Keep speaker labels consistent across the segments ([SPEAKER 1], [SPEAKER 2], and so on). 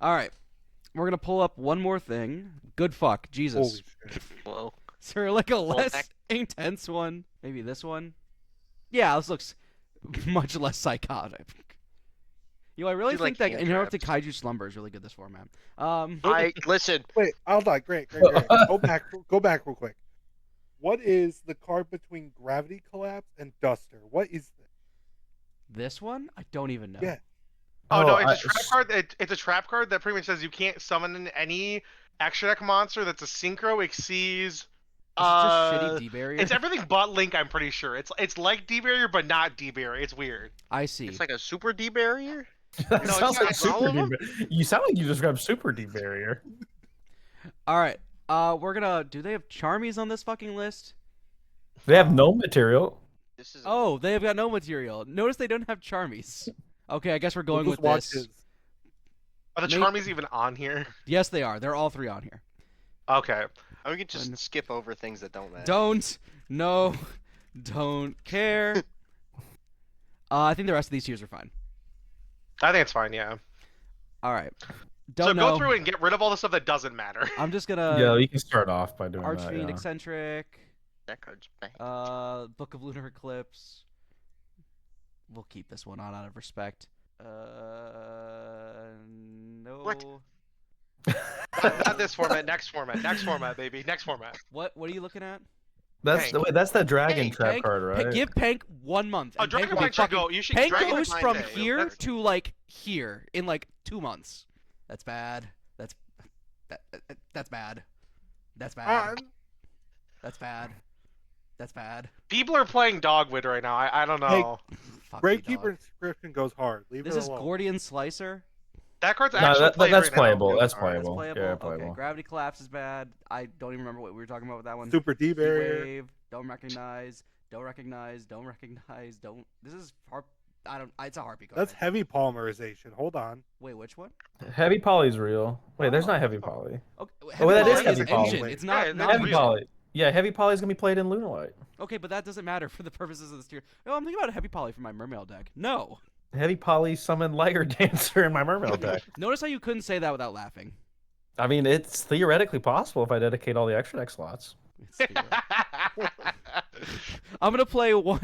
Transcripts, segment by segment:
[SPEAKER 1] All right, we're gonna pull up one more thing. Good fuck, Jesus.
[SPEAKER 2] Holy shit.
[SPEAKER 3] Whoa.
[SPEAKER 1] Is there like a
[SPEAKER 3] Well,
[SPEAKER 1] less intense one? Maybe this one. Yeah, this looks much less psychotic. I really
[SPEAKER 3] Do you
[SPEAKER 1] think
[SPEAKER 3] like
[SPEAKER 1] that
[SPEAKER 3] hand
[SPEAKER 1] Interrupted
[SPEAKER 3] traps?
[SPEAKER 1] Kaiju Slumber is really good this format.
[SPEAKER 3] Listen.
[SPEAKER 2] Wait, hold on. Great. Go back real quick. What is the card between Gravity Collapse and Duster? What is this?
[SPEAKER 1] This one? I don't even know.
[SPEAKER 2] Yeah.
[SPEAKER 4] Oh, no, it's a trap card. It's a trap card that pretty much says you can't summon in any extra deck monster that's a synchro exceeds.
[SPEAKER 1] Is it just shitty D-barrier?
[SPEAKER 4] It's everything but Link. I'm pretty sure it's like D-barrier but not D-barrier. It's weird.
[SPEAKER 1] I see.
[SPEAKER 3] It's like a super D barrier?
[SPEAKER 5] That
[SPEAKER 4] No,
[SPEAKER 5] sounds like
[SPEAKER 4] it's not
[SPEAKER 5] super
[SPEAKER 4] all of
[SPEAKER 5] D. You sound like you described super D barrier.
[SPEAKER 1] All right. We're gonna. Do they have Charmies on this fucking list?
[SPEAKER 5] They have no material.
[SPEAKER 3] This is
[SPEAKER 1] Oh, they have got no material. Notice they don't have Charmies. Okay, I guess we're going
[SPEAKER 2] We'll
[SPEAKER 1] with
[SPEAKER 2] just watch
[SPEAKER 1] this.
[SPEAKER 2] his.
[SPEAKER 4] Are the
[SPEAKER 1] Mate-
[SPEAKER 4] Charmies even on here?
[SPEAKER 1] Yes, they are. They're all three on here.
[SPEAKER 4] Okay.
[SPEAKER 3] we can just skip over things that don't matter.
[SPEAKER 1] Don't. No. Don't care. I think the rest of these tiers are fine.
[SPEAKER 4] I think it's fine. Yeah.
[SPEAKER 1] All right.
[SPEAKER 4] So
[SPEAKER 1] Don't
[SPEAKER 4] go
[SPEAKER 1] know.
[SPEAKER 4] through and get rid of all the stuff that doesn't matter.
[SPEAKER 1] I'm just gonna.
[SPEAKER 5] Yeah, you can start off by doing that.
[SPEAKER 1] Archfiend
[SPEAKER 5] Yeah.
[SPEAKER 1] Eccentric.
[SPEAKER 3] That card's bad.
[SPEAKER 1] Book of Lunar Eclipse. We'll keep this one on out of respect. No.
[SPEAKER 3] What?
[SPEAKER 4] Not this format. Next format, baby. Next format.
[SPEAKER 1] What are you looking at?
[SPEAKER 5] That's
[SPEAKER 4] Pank.
[SPEAKER 5] that's the dragon
[SPEAKER 4] Hey,
[SPEAKER 5] trap
[SPEAKER 1] Pank,
[SPEAKER 5] card, right?
[SPEAKER 1] Give Pank 1 month.
[SPEAKER 4] Oh,
[SPEAKER 1] and Pank
[SPEAKER 4] Dragon
[SPEAKER 1] will be
[SPEAKER 4] Mine should
[SPEAKER 1] fucking-
[SPEAKER 4] go. You should.
[SPEAKER 1] Pank
[SPEAKER 4] Dragon
[SPEAKER 1] goes
[SPEAKER 4] Mine
[SPEAKER 1] from
[SPEAKER 4] Day.
[SPEAKER 1] here
[SPEAKER 4] That's-
[SPEAKER 1] to like here in like 2 months. That's bad. That's that's bad. That's bad. That's bad. That's bad.
[SPEAKER 4] People are playing Dogwood right now. I don't know.
[SPEAKER 1] Fuck
[SPEAKER 2] Great
[SPEAKER 1] you,
[SPEAKER 2] Keeper
[SPEAKER 1] dog.
[SPEAKER 2] inscription goes hard. Leave
[SPEAKER 1] This
[SPEAKER 2] it
[SPEAKER 1] is
[SPEAKER 2] alone.
[SPEAKER 1] Gordian Slicer.
[SPEAKER 4] That card's
[SPEAKER 5] No,
[SPEAKER 4] actually played
[SPEAKER 5] that's
[SPEAKER 4] right now.
[SPEAKER 5] playable. That's
[SPEAKER 1] Alright,
[SPEAKER 5] playable.
[SPEAKER 1] That's playable.
[SPEAKER 5] Yeah,
[SPEAKER 1] Okay,
[SPEAKER 5] playable.
[SPEAKER 1] Gravity Collapse is bad. I don't even remember what we were talking about with that one.
[SPEAKER 2] Super D
[SPEAKER 1] Heat
[SPEAKER 2] barrier.
[SPEAKER 1] Wave. Don't recognize. Don't recognize. Don't recognize. Don't. This is harp. I don't. It's a harpy card.
[SPEAKER 2] That's heavy polymerization. Hold on.
[SPEAKER 1] Wait, which one?
[SPEAKER 5] Heavy poly's real. Wait, there's
[SPEAKER 1] Oh.
[SPEAKER 5] not heavy poly.
[SPEAKER 1] Okay,
[SPEAKER 5] that is
[SPEAKER 1] poly
[SPEAKER 5] heavy poly.
[SPEAKER 1] engine. It's not.
[SPEAKER 4] Yeah,
[SPEAKER 1] not
[SPEAKER 4] that's
[SPEAKER 5] Heavy
[SPEAKER 1] real.
[SPEAKER 5] poly. Yeah, heavy poly is gonna be played in Lunalight.
[SPEAKER 1] Okay, but that doesn't matter for the purposes of this tier. No, I'm thinking about a heavy poly for my Mermail deck. No.
[SPEAKER 5] Heavy poly summon Liger Dancer in my Mermail deck.
[SPEAKER 1] Notice how you couldn't say that without laughing.
[SPEAKER 5] I mean, it's theoretically possible if I dedicate all the extra deck slots.
[SPEAKER 1] It's I'm gonna play one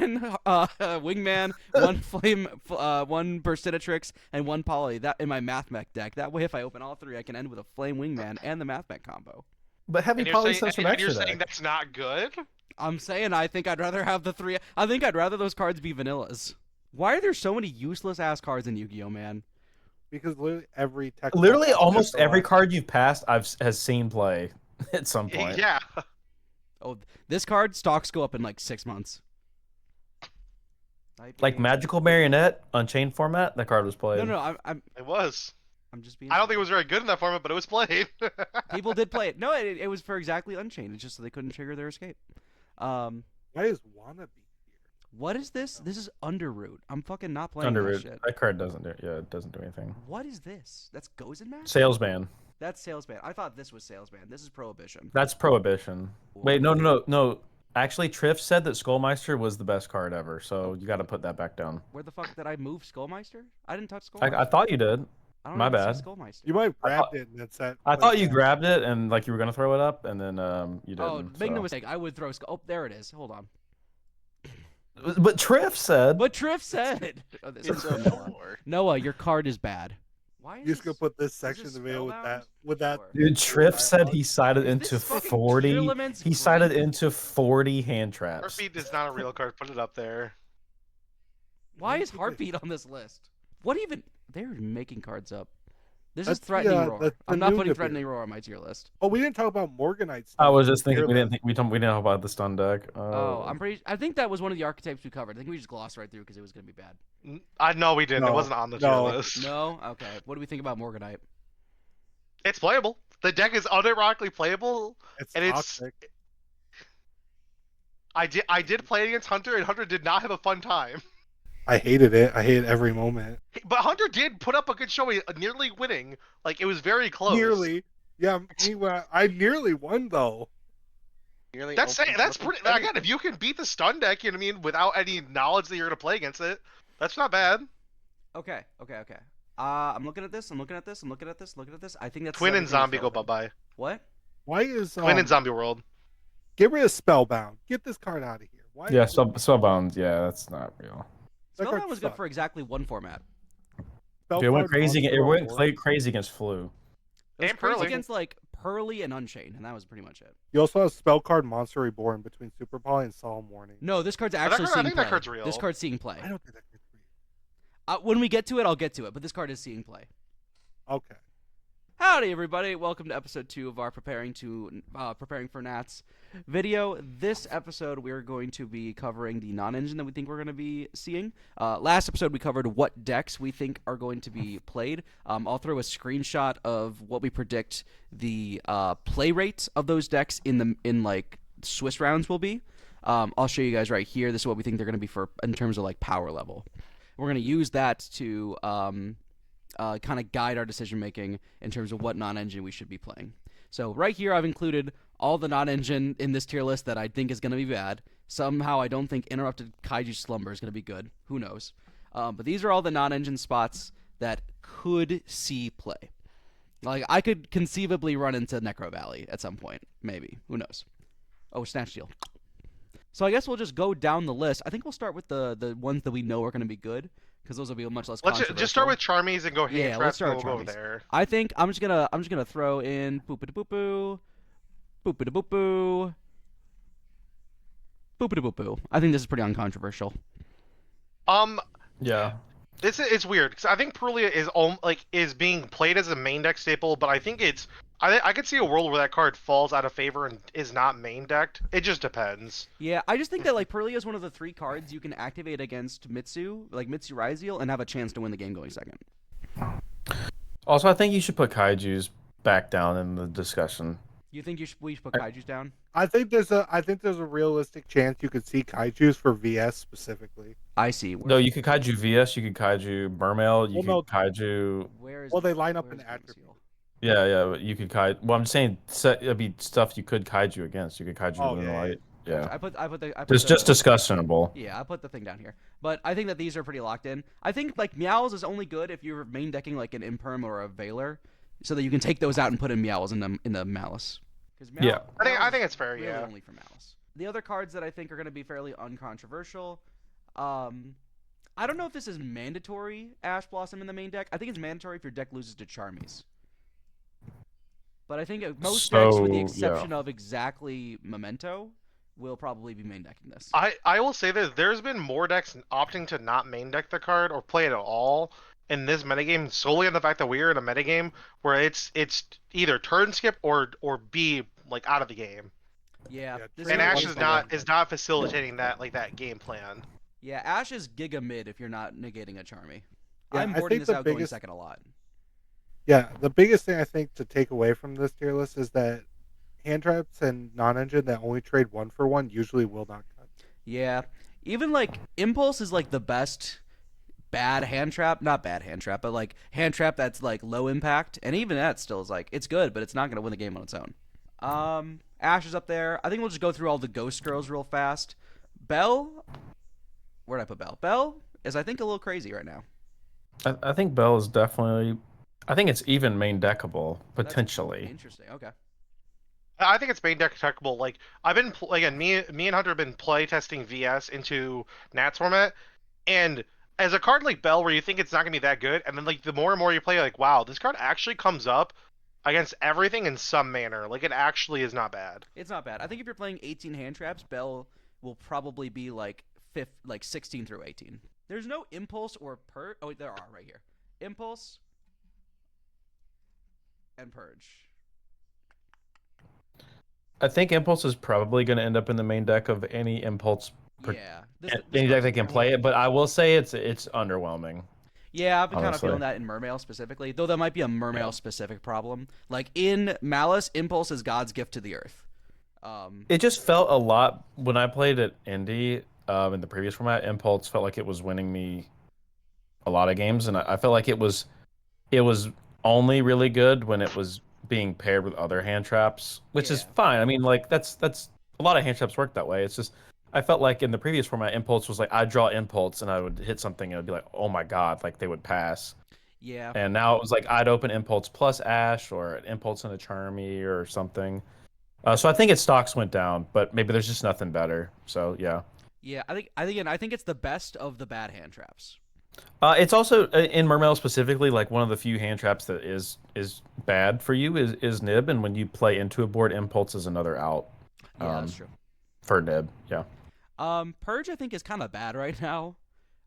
[SPEAKER 1] wingman, one flame, one burstinatrix, and one poly. That in my math mech deck. That way, if I open all three, I can end with a flame wingman and the math mech combo.
[SPEAKER 5] But heavy
[SPEAKER 4] And you're
[SPEAKER 5] poly
[SPEAKER 4] saying,
[SPEAKER 5] says some
[SPEAKER 4] and you're
[SPEAKER 5] extra
[SPEAKER 4] saying
[SPEAKER 5] deck.
[SPEAKER 4] that's not good?
[SPEAKER 1] I'm saying I think I'd rather have the three. I think I'd rather those cards be vanillas. Why are there so many useless ass cards in Yu-Gi-Oh, man?
[SPEAKER 2] Because literally every tech.
[SPEAKER 5] Literally, almost every card you've passed has seen play at some point.
[SPEAKER 4] Yeah.
[SPEAKER 1] Oh, this card stocks go up in like 6 months.
[SPEAKER 5] Like Magical Marionette, Unchained format, that card was played.
[SPEAKER 1] No, I'm
[SPEAKER 4] It was.
[SPEAKER 1] just being.
[SPEAKER 4] I don't think it was very good in that format, but it was played.
[SPEAKER 1] People did play it. No, it was for exactly Unchained. It's just so they couldn't trigger their escape.
[SPEAKER 2] Why is Wannabe here?
[SPEAKER 1] What is this? This is Underroot. I'm fucking not playing that
[SPEAKER 5] Underroot.
[SPEAKER 1] shit.
[SPEAKER 5] That card doesn't do. Yeah, it doesn't do anything.
[SPEAKER 1] What is this? That's Gozen Mask?
[SPEAKER 5] Salesman.
[SPEAKER 1] That's Salesman. I thought this was Salesman. This is Prohibition.
[SPEAKER 5] That's Prohibition. Wait, no. Actually, Triff said that Skullmeister was the best card ever, so you got to put that back down.
[SPEAKER 1] Where the fuck did I move Skullmeister? I didn't touch Skullmeister.
[SPEAKER 5] I thought you did.
[SPEAKER 1] I don't
[SPEAKER 5] my
[SPEAKER 1] even see
[SPEAKER 5] bad.
[SPEAKER 1] Skullmeister.
[SPEAKER 2] You might have grabbed it and then said.
[SPEAKER 5] I thought you grabbed it and like you were gonna throw it up, and then you didn't.
[SPEAKER 1] Oh, make no
[SPEAKER 5] so.
[SPEAKER 1] mistake. I would throw Oh, there it is. Hold on.
[SPEAKER 5] But Triff said.
[SPEAKER 1] What Triff said. Oh, this is
[SPEAKER 3] It's
[SPEAKER 1] Noah.
[SPEAKER 3] over.
[SPEAKER 1] Noah, your card is bad. Why is
[SPEAKER 2] You just gonna
[SPEAKER 1] this-
[SPEAKER 2] put this
[SPEAKER 1] is
[SPEAKER 2] section of
[SPEAKER 1] this
[SPEAKER 2] the video with
[SPEAKER 1] spellbound?
[SPEAKER 2] that. With that.
[SPEAKER 1] Or-
[SPEAKER 5] Dude, Triff said he sided
[SPEAKER 1] Is
[SPEAKER 5] into
[SPEAKER 1] this fucking
[SPEAKER 5] 40.
[SPEAKER 1] Drilliment's
[SPEAKER 5] He sided
[SPEAKER 1] great?
[SPEAKER 5] into 40 hand traps.
[SPEAKER 4] Heartbeat is not a real card. Put it up there.
[SPEAKER 1] Why is Heartbeat on this list? What even? They're making cards up. This is
[SPEAKER 2] That's the,
[SPEAKER 1] Threatening Roar.
[SPEAKER 2] that's the
[SPEAKER 1] I'm not
[SPEAKER 2] new
[SPEAKER 1] putting
[SPEAKER 2] Nibiru.
[SPEAKER 1] Threatening Roar on my tier list.
[SPEAKER 2] Oh, we didn't talk about Morganite stuff.
[SPEAKER 5] I was just thinking
[SPEAKER 2] Here,
[SPEAKER 5] we didn't know about the stun deck.
[SPEAKER 1] Oh, I think that was one of the archetypes we covered. I think we just glossed right through because it was gonna be bad.
[SPEAKER 4] I know we didn't. It
[SPEAKER 2] No,
[SPEAKER 4] wasn't on the tier
[SPEAKER 2] no.
[SPEAKER 4] list.
[SPEAKER 1] No, okay. What do we think about Morganite?
[SPEAKER 4] It's playable. The deck is unironically playable.
[SPEAKER 2] It's
[SPEAKER 4] And it's-
[SPEAKER 2] toxic.
[SPEAKER 4] I did play it against Hunter, and Hunter did not have a fun time.
[SPEAKER 2] I hated it. I hated every moment.
[SPEAKER 4] But Hunter did put up a good showing, nearly winning. Like, it was very close.
[SPEAKER 2] Nearly. Yeah, I nearly won though.
[SPEAKER 3] Nearly
[SPEAKER 4] That's
[SPEAKER 3] opens
[SPEAKER 4] that's
[SPEAKER 3] up
[SPEAKER 4] pretty.
[SPEAKER 3] with
[SPEAKER 4] Again, if you can beat the stun deck, you know what I mean, without any knowledge that you're gonna play against it, that's not bad.
[SPEAKER 1] Okay. I'm looking at this. I'm looking at this. I'm looking at this. Looking at this. I think that's
[SPEAKER 4] Twin and
[SPEAKER 1] everything we
[SPEAKER 4] Zombie
[SPEAKER 1] throw
[SPEAKER 4] go
[SPEAKER 1] open.
[SPEAKER 4] bye-bye.
[SPEAKER 1] What?
[SPEAKER 2] Why is
[SPEAKER 4] Twin and Zombie World.
[SPEAKER 2] Get rid of Spellbound. Get this card out of here. Why?
[SPEAKER 5] Yeah, Spellbound. Yeah, that's not real.
[SPEAKER 2] That card
[SPEAKER 1] Spellbound was good
[SPEAKER 2] sucks.
[SPEAKER 1] for exactly one format.
[SPEAKER 2] Spell
[SPEAKER 5] Dude, it went
[SPEAKER 2] card
[SPEAKER 5] crazy.
[SPEAKER 2] monster
[SPEAKER 5] It went
[SPEAKER 2] on board.
[SPEAKER 5] crazy against Flu.
[SPEAKER 1] It was
[SPEAKER 4] And
[SPEAKER 1] crazy
[SPEAKER 4] Pearly.
[SPEAKER 1] against like Pearly and Unchained, and that was pretty much it.
[SPEAKER 2] You also have Spell card Monster Reborn between Super Poly and Solemn Warning.
[SPEAKER 1] No, this card's
[SPEAKER 4] that
[SPEAKER 1] actually
[SPEAKER 4] card- I
[SPEAKER 1] seeing
[SPEAKER 4] think
[SPEAKER 1] play.
[SPEAKER 4] that card's real.
[SPEAKER 1] This card's seeing play.
[SPEAKER 2] I don't think that card's real.
[SPEAKER 1] When we get to it, I'll get to it. But this card is seeing play.
[SPEAKER 2] Okay.
[SPEAKER 1] Howdy, everybody! Welcome to episode 2 of our preparing for Nats video. This episode, we're going to be covering the non-engine that we think we're going to be seeing. Last episode, we covered what decks we think are going to be played. I'll throw a screenshot of what we predict the play rate of those decks in like Swiss rounds will be. I'll show you guys right here. This is what we think they're going to be in terms of like power level. We're going to use that to kind of guide our decision making in terms of what non-engine we should be playing. So right here I've included all the non-engine in this tier list that I think is going to be bad. Somehow I don't think Interrupted Kaiju Slumber is going to be good. Who knows? But these are all the non-engine spots that could see play. Like I could conceivably run into Necro Valley at some point. Maybe. Who knows? Oh, Snatch Steal. So I guess we'll just go down the list. I think we'll start with the ones that we know are going to be good. Because those will be much less
[SPEAKER 4] Let's
[SPEAKER 1] controversial.
[SPEAKER 4] just start with Charmies and go hand
[SPEAKER 1] Yeah, let's
[SPEAKER 4] traps,
[SPEAKER 1] start
[SPEAKER 4] and
[SPEAKER 1] with
[SPEAKER 4] we'll go
[SPEAKER 1] Charmies.
[SPEAKER 4] there.
[SPEAKER 1] I think I'm just gonna throw in boop da boop boo, boop da boop boo, boop da boop boo. I think this is pretty uncontroversial.
[SPEAKER 5] Yeah.
[SPEAKER 4] It's weird because I think Perulia is being played as a main deck staple, but I think I could see a world where that card falls out of favor and is not main decked. It just depends.
[SPEAKER 1] Yeah, I just think that like Pearlia is one of the 3 cards you can activate against Mitsu, like Mitsu Raizel, and have a chance to win the game going second.
[SPEAKER 5] Also, I think you should put Kaijus back down in the discussion.
[SPEAKER 1] You think we should put Kaiju's down?
[SPEAKER 2] I think there's a realistic chance you could see Kaiju's for VS specifically.
[SPEAKER 1] I see.
[SPEAKER 5] No, you could Kaiju VS, you could Kaiju Mermail, you
[SPEAKER 2] Well,
[SPEAKER 5] could Kaiju.
[SPEAKER 1] Where is?
[SPEAKER 2] Well, they line up
[SPEAKER 1] where's
[SPEAKER 2] in
[SPEAKER 1] Green
[SPEAKER 2] attribute.
[SPEAKER 1] Seal?
[SPEAKER 5] Yeah, but you could Kaiju. Well, I'm saying it'd be stuff you could Kaiju against. You could Kaiju
[SPEAKER 2] Oh,
[SPEAKER 5] Luna
[SPEAKER 2] yeah,
[SPEAKER 5] Light. Yeah.
[SPEAKER 1] I put
[SPEAKER 5] Just discussionable.
[SPEAKER 1] Yeah, I put the thing down here. But I think that these are pretty locked in. I think like Meows is only good if you're main decking like an Imperm or a Veiler, so that you can take those out and put in Meows in the Malice.
[SPEAKER 5] Yeah.
[SPEAKER 4] I think it's fair.
[SPEAKER 1] Really
[SPEAKER 4] Yeah.
[SPEAKER 1] only for Malice. The other cards that I think are going to be fairly uncontroversial. I don't know if this is mandatory Ash Blossom in the main deck. I think it's mandatory if your deck loses to Charmies. But I think most decks, with the exception of exactly Memento, will probably be main decking this.
[SPEAKER 4] I will say that there's been more decks opting to not main deck the card or play it at all in this metagame solely on the fact that we are in a metagame where it's either turn skip or be like out of the game.
[SPEAKER 1] Yeah,
[SPEAKER 2] Yeah,
[SPEAKER 1] this
[SPEAKER 4] And
[SPEAKER 2] Really
[SPEAKER 4] Ash
[SPEAKER 2] one
[SPEAKER 4] is not facilitating that game plan.
[SPEAKER 1] Yeah, Ash is Giga mid if you're not negating a Charmy.
[SPEAKER 2] Yeah,
[SPEAKER 1] I'm
[SPEAKER 2] I
[SPEAKER 1] boarding
[SPEAKER 2] think
[SPEAKER 1] this
[SPEAKER 2] the
[SPEAKER 1] out going
[SPEAKER 2] biggest-
[SPEAKER 1] second a lot.
[SPEAKER 2] Yeah, the biggest thing I think to take away from this tier list is that hand traps and non-engine that only trade 1-for-1 usually will not cut.
[SPEAKER 1] Yeah, even like Impulse is like the best bad hand trap, not bad hand trap, but like hand trap that's like low impact, and even that still is like it's good, but it's not gonna win the game on its own. Ash is up there. I think we'll just go through all the Ghost Girls real fast. Belle, where'd I put Belle? Belle is I think a little crazy right now.
[SPEAKER 5] I think Bell is definitely. I think it's even main deckable potentially.
[SPEAKER 1] Interesting. Okay.
[SPEAKER 4] I think it's main deck attackable. Like I've been again, me and Hunter have been play testing VS into Nats format, and as a card like Bell, where you think it's not gonna be that good, and then like the more and more you play, like wow, this card actually comes up against everything in some manner. Like it actually is not bad.
[SPEAKER 1] It's not bad. I think if you're playing 18 hand traps, Bell will probably be like 16 through 18. There's no Impulse or Purge. Oh, there are right here. Impulse and Purge.
[SPEAKER 5] I think Impulse is probably going to end up in the main deck of any Impulse.
[SPEAKER 1] Yeah.
[SPEAKER 5] Any deck that can play it, but I will say it's underwhelming.
[SPEAKER 1] Yeah, I've been kind of
[SPEAKER 5] honestly.
[SPEAKER 1] feeling that in Mermail specifically, though that might be a Mermail specific problem. Like in Malice, Impulse is God's gift to the earth.
[SPEAKER 5] It just felt a lot when I played it Indy in the previous format. Impulse felt like it was winning me a lot of games, and I felt like it was only really good when it was being paired with other hand traps, which is
[SPEAKER 1] Yeah.
[SPEAKER 5] fine. I mean, like that's a lot of hand traps work that way. It's just I felt like in the previous format, Impulse was like I'd draw Impulse and I would hit something and it'd be like, oh my god, like they would pass.
[SPEAKER 1] Yeah.
[SPEAKER 5] And now it was like I'd open Impulse plus Ash or an Impulse and a Charmy or something. So I think its stocks went down, but maybe there's just nothing better. So yeah.
[SPEAKER 1] Yeah, I think it's the best of the bad hand traps.
[SPEAKER 5] It's also in Mermail specifically, like one of the few hand traps that is bad for you is Nib, and when you play into a board, Impulse is another out.
[SPEAKER 1] Yeah, that's true.
[SPEAKER 5] For Nib, yeah.
[SPEAKER 1] Purge I think is kind of bad right now.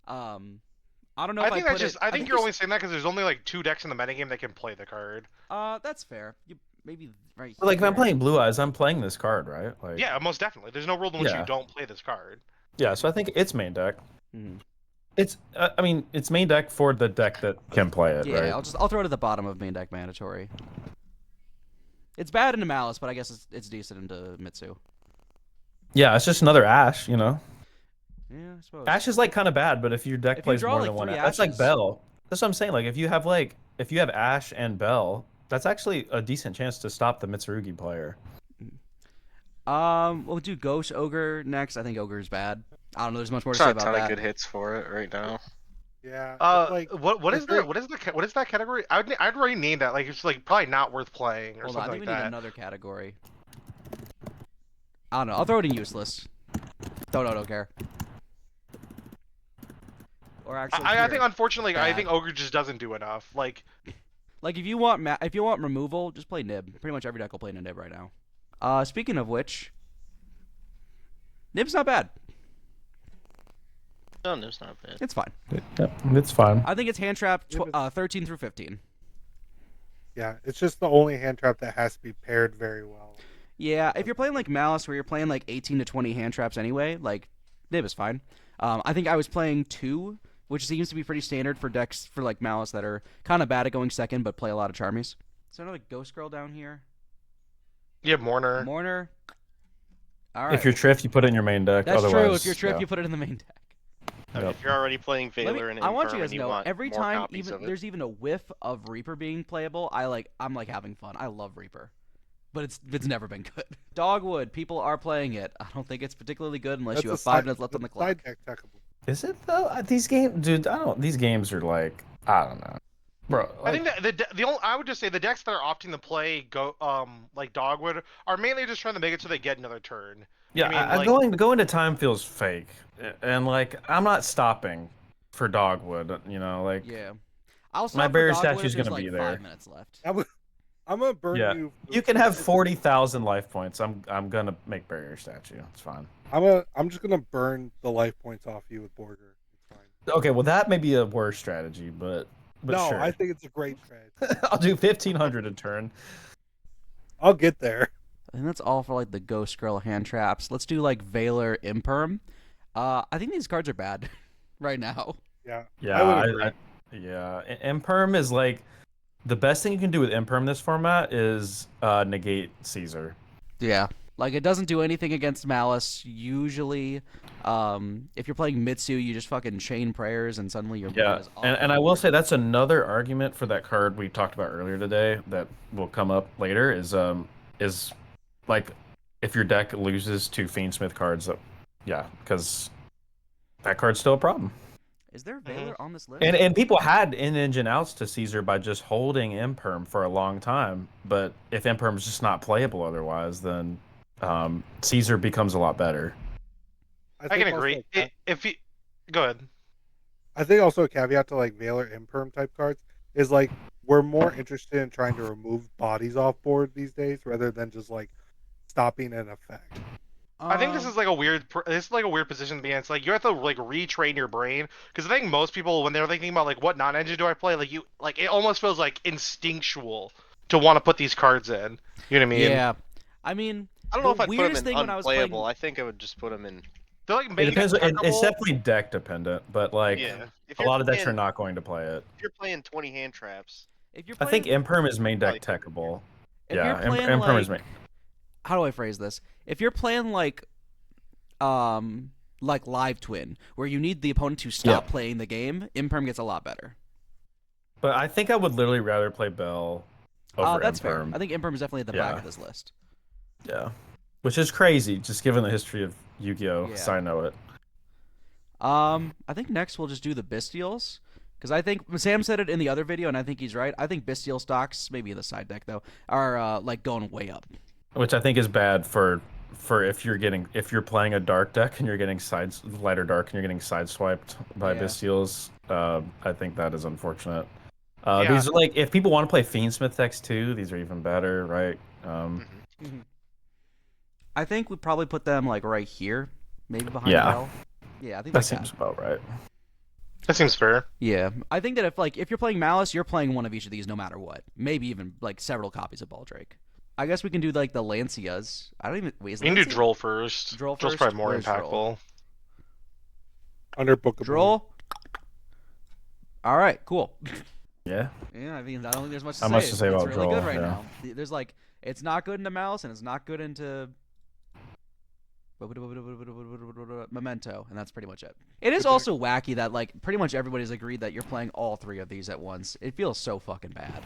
[SPEAKER 1] I don't know
[SPEAKER 4] I
[SPEAKER 1] if
[SPEAKER 4] think
[SPEAKER 1] I
[SPEAKER 4] that's
[SPEAKER 1] put
[SPEAKER 4] just.
[SPEAKER 1] it.
[SPEAKER 4] I think you're
[SPEAKER 1] there's-
[SPEAKER 4] only saying that because there's only like 2 decks in the metagame that can play the card.
[SPEAKER 1] That's fair. You maybe right.
[SPEAKER 5] Like if I'm
[SPEAKER 1] here.
[SPEAKER 5] playing Blue Eyes, I'm playing this card, right? Like
[SPEAKER 4] Yeah, most definitely. There's no rule in which
[SPEAKER 5] Yeah.
[SPEAKER 4] you don't play this card.
[SPEAKER 5] yeah. So I think it's main deck.
[SPEAKER 1] Mhm.
[SPEAKER 5] It's I mean it's main deck for the deck that can play it,
[SPEAKER 1] Yeah,
[SPEAKER 5] right?
[SPEAKER 1] I'll throw it at the bottom of main deck mandatory. It's bad into Malice, but I guess it's decent into Mitsu.
[SPEAKER 5] Yeah, it's just another Ash, you know.
[SPEAKER 1] Yeah, I suppose.
[SPEAKER 5] Ash is like kind of bad, but if your deck
[SPEAKER 1] If you
[SPEAKER 5] plays
[SPEAKER 1] draw,
[SPEAKER 5] more
[SPEAKER 1] like,
[SPEAKER 5] than one,
[SPEAKER 1] 3
[SPEAKER 5] that's like
[SPEAKER 1] Ashes-
[SPEAKER 5] Bell. That's what I'm saying. Like if you have Ash and Bell, that's actually a decent chance to stop the Mitsurugi player.
[SPEAKER 1] We'll do Ghost Ogre next. I think Ogre's bad. I don't know. There's much more to
[SPEAKER 3] There's
[SPEAKER 1] say
[SPEAKER 3] not a
[SPEAKER 1] about
[SPEAKER 3] ton of
[SPEAKER 1] that.
[SPEAKER 3] good hits for it right now.
[SPEAKER 2] Yeah.
[SPEAKER 4] What
[SPEAKER 2] it's
[SPEAKER 4] is
[SPEAKER 2] very-
[SPEAKER 4] the what is that category? I'd already named that. Like it's like probably not worth playing or
[SPEAKER 1] Hold on, I
[SPEAKER 4] something
[SPEAKER 1] think
[SPEAKER 4] like
[SPEAKER 1] we need
[SPEAKER 4] that.
[SPEAKER 1] another category. I don't know. I'll throw it in useless. Don't care. Or actually,
[SPEAKER 4] I
[SPEAKER 1] here.
[SPEAKER 4] think unfortunately I
[SPEAKER 1] Bad.
[SPEAKER 4] think Ogre just doesn't do enough. Like
[SPEAKER 1] Like if you want removal, just play Nib. Pretty much every deck will play Nib right now. Speaking of which, Nib's not bad.
[SPEAKER 3] No, it's not bad.
[SPEAKER 1] It's fine.
[SPEAKER 5] Yep, it's fine.
[SPEAKER 1] I think it's hand trap
[SPEAKER 2] Yeah, but-
[SPEAKER 1] 13 through 15.
[SPEAKER 2] Yeah, it's just the only hand trap that has to be paired very well.
[SPEAKER 1] Yeah, if you're playing like Malice, where you're playing like 18 to 20 hand traps anyway, like Nib is fine. I think I was playing 2, which seems to be pretty standard for decks for like Malice that are kind of bad at going second, but play a lot of Charmies. Is there another Ghost Girl down here?
[SPEAKER 4] you have Mourner.
[SPEAKER 1] Mourner. All right.
[SPEAKER 5] If you're Triff, you put it in your main deck.
[SPEAKER 1] That's
[SPEAKER 5] Otherwise,
[SPEAKER 1] true. If you're Trip,
[SPEAKER 5] yeah.
[SPEAKER 1] you put it in the main deck.
[SPEAKER 3] I mean,
[SPEAKER 5] Yep.
[SPEAKER 3] if you're already playing Valor and
[SPEAKER 1] I want you
[SPEAKER 3] Infirm
[SPEAKER 1] guys
[SPEAKER 3] and
[SPEAKER 1] to know
[SPEAKER 3] want
[SPEAKER 1] every
[SPEAKER 3] more
[SPEAKER 1] time
[SPEAKER 3] copies
[SPEAKER 1] even
[SPEAKER 3] of it,
[SPEAKER 1] there's even a whiff of Reaper being playable, I'm like having fun. I love Reaper. But it's never been good. Dogwood, people are playing it. I don't think it's particularly good unless
[SPEAKER 2] That's
[SPEAKER 1] you
[SPEAKER 2] a
[SPEAKER 1] have 5
[SPEAKER 2] side-
[SPEAKER 1] minutes left on the
[SPEAKER 2] that's
[SPEAKER 1] clock.
[SPEAKER 2] side deck techable.
[SPEAKER 5] Is it though? These games, dude. These games are like, I don't know, bro.
[SPEAKER 4] I
[SPEAKER 5] Like,
[SPEAKER 4] think that the only I would just say the decks that are opting to play like Dogwood are mainly just trying to make it so they get another turn.
[SPEAKER 5] yeah,
[SPEAKER 4] I mean, like-
[SPEAKER 5] going to time feels fake, and like I'm not stopping for Dogwood. You know, like
[SPEAKER 1] Yeah. I'll stop
[SPEAKER 5] My
[SPEAKER 1] for
[SPEAKER 5] barrier
[SPEAKER 1] Dogwood if
[SPEAKER 5] statue's
[SPEAKER 1] there's,
[SPEAKER 5] gonna
[SPEAKER 1] like
[SPEAKER 5] be there.
[SPEAKER 1] 5 minutes left.
[SPEAKER 2] I'm gonna burn
[SPEAKER 5] Yeah.
[SPEAKER 2] you.
[SPEAKER 5] you can have 40,000 life points. I'm gonna make barrier statue. It's fine.
[SPEAKER 2] I'm just gonna burn the life points off you with Borger. It's fine.
[SPEAKER 5] Okay, well that may be a worse strategy, but
[SPEAKER 2] No,
[SPEAKER 5] sure.
[SPEAKER 2] I think it's a great strategy.
[SPEAKER 5] I'll do 1,500 a turn.
[SPEAKER 2] I'll get there.
[SPEAKER 1] I think that's all for like the Ghost Girl hand traps. Let's do like Valor Imperm. I think these cards are bad right now.
[SPEAKER 2] Yeah.
[SPEAKER 5] Yeah,
[SPEAKER 2] I would agree.
[SPEAKER 5] yeah. Imperm is like the best thing you can do with Imperm this format is negate Caesar.
[SPEAKER 1] Yeah. Like it doesn't do anything against Malice usually. If you're playing Mitsu, you just fucking chain prayers and suddenly your
[SPEAKER 5] Yeah,
[SPEAKER 1] board is off.
[SPEAKER 5] and I will say that's another argument for that card we talked about earlier today that will come up later is like if your deck loses to Fiendsmith cards, yeah, because that card's still a problem.
[SPEAKER 1] Is there Valor on this list?
[SPEAKER 5] And people had in-engine outs to Caesar by just holding Imperm for a long time, but if Imperm's just not playable otherwise, then Caesar becomes a lot better.
[SPEAKER 4] I
[SPEAKER 2] think
[SPEAKER 4] can
[SPEAKER 2] also
[SPEAKER 4] agree.
[SPEAKER 2] a ca-
[SPEAKER 4] If you go ahead.
[SPEAKER 2] I think also a caveat to like Valor Imperm type cards is like we're more interested in trying to remove bodies off board these days rather than just like stopping an effect.
[SPEAKER 4] I think this
[SPEAKER 1] Um,
[SPEAKER 4] is like a weird. This is like a weird position to be in. It's like you have to like retrain your brain because I think most people when they're thinking about like what non-engine do I play, like you like it almost feels like instinctual to want to put these cards in. You know what I mean?
[SPEAKER 1] Yeah. I mean,
[SPEAKER 3] I don't know
[SPEAKER 1] the
[SPEAKER 3] if I'd put
[SPEAKER 1] weirdest
[SPEAKER 3] them in
[SPEAKER 1] thing when I was
[SPEAKER 3] unplayable.
[SPEAKER 1] playing-
[SPEAKER 3] I think I would just put them in.
[SPEAKER 4] They're like
[SPEAKER 5] It
[SPEAKER 4] main
[SPEAKER 5] depends.
[SPEAKER 4] deck
[SPEAKER 5] It's
[SPEAKER 4] technical.
[SPEAKER 5] definitely deck dependent, but like
[SPEAKER 3] Yeah. If
[SPEAKER 5] a
[SPEAKER 3] you're
[SPEAKER 5] lot of decks are
[SPEAKER 3] playing-
[SPEAKER 5] not going to play it.
[SPEAKER 3] If you're playing 20 hand traps,
[SPEAKER 1] if you're
[SPEAKER 5] I
[SPEAKER 1] playing,
[SPEAKER 5] think Imperm is main deck techable.
[SPEAKER 1] if
[SPEAKER 5] Yeah,
[SPEAKER 1] you're playing
[SPEAKER 5] Imperm is
[SPEAKER 1] like,
[SPEAKER 5] main.
[SPEAKER 1] how do I phrase this? If you're playing like Live Twin, where you need the opponent to stop playing the game, Imperm gets a lot better.
[SPEAKER 5] But I think I would literally rather play Bell over
[SPEAKER 1] That's
[SPEAKER 5] Imperm.
[SPEAKER 1] fair. I think Imperm is definitely at the back
[SPEAKER 5] Yeah.
[SPEAKER 1] of this list.
[SPEAKER 5] Yeah, which is crazy, just given the history of Yu-Gi-Oh.
[SPEAKER 1] Yeah.
[SPEAKER 5] So I know it.
[SPEAKER 1] I think next we'll just do the Bestials, Because I think Sam said it in the other video, and I think he's right. I think Bestial stocks, maybe in the side deck though, are like going way up.
[SPEAKER 5] Which I think is bad for if you're playing a dark deck and you're getting lighter dark and you're getting sideswiped by
[SPEAKER 1] Yeah.
[SPEAKER 5] Bestials. I think that is unfortunate.
[SPEAKER 4] Yeah.
[SPEAKER 5] These are like, if people want to play Fiendsmith decks too, these are even better, right?
[SPEAKER 1] I think we probably put them like right here, maybe behind
[SPEAKER 5] Yeah.
[SPEAKER 1] Bell. Yeah, I think
[SPEAKER 5] That
[SPEAKER 1] like
[SPEAKER 5] seems about right.
[SPEAKER 4] That seems fair.
[SPEAKER 1] Yeah, I think that if you're playing Malice, you're playing one of each of these no matter what. Maybe even like several copies of Baldrake. I guess we can do like the Lancias. I don't even wait.
[SPEAKER 4] We can do Droll first.
[SPEAKER 1] Droll
[SPEAKER 4] Droll's
[SPEAKER 1] first?
[SPEAKER 4] probably more
[SPEAKER 1] Where's
[SPEAKER 4] impactful.
[SPEAKER 1] Droll?
[SPEAKER 2] Under Book of Moon.
[SPEAKER 1] Droll. All right, cool.
[SPEAKER 5] Yeah.
[SPEAKER 1] Yeah, I mean, I don't think there's much to
[SPEAKER 5] Not
[SPEAKER 1] say.
[SPEAKER 5] much to say
[SPEAKER 1] It's
[SPEAKER 5] about
[SPEAKER 1] really good
[SPEAKER 5] Droll,
[SPEAKER 1] right
[SPEAKER 5] yeah.
[SPEAKER 1] now. There's like, it's not good into Malice, and it's not good into Memento, and that's pretty much it. It is also wacky that like pretty much everybody's agreed that you're playing all three of these at once. It feels so fucking bad.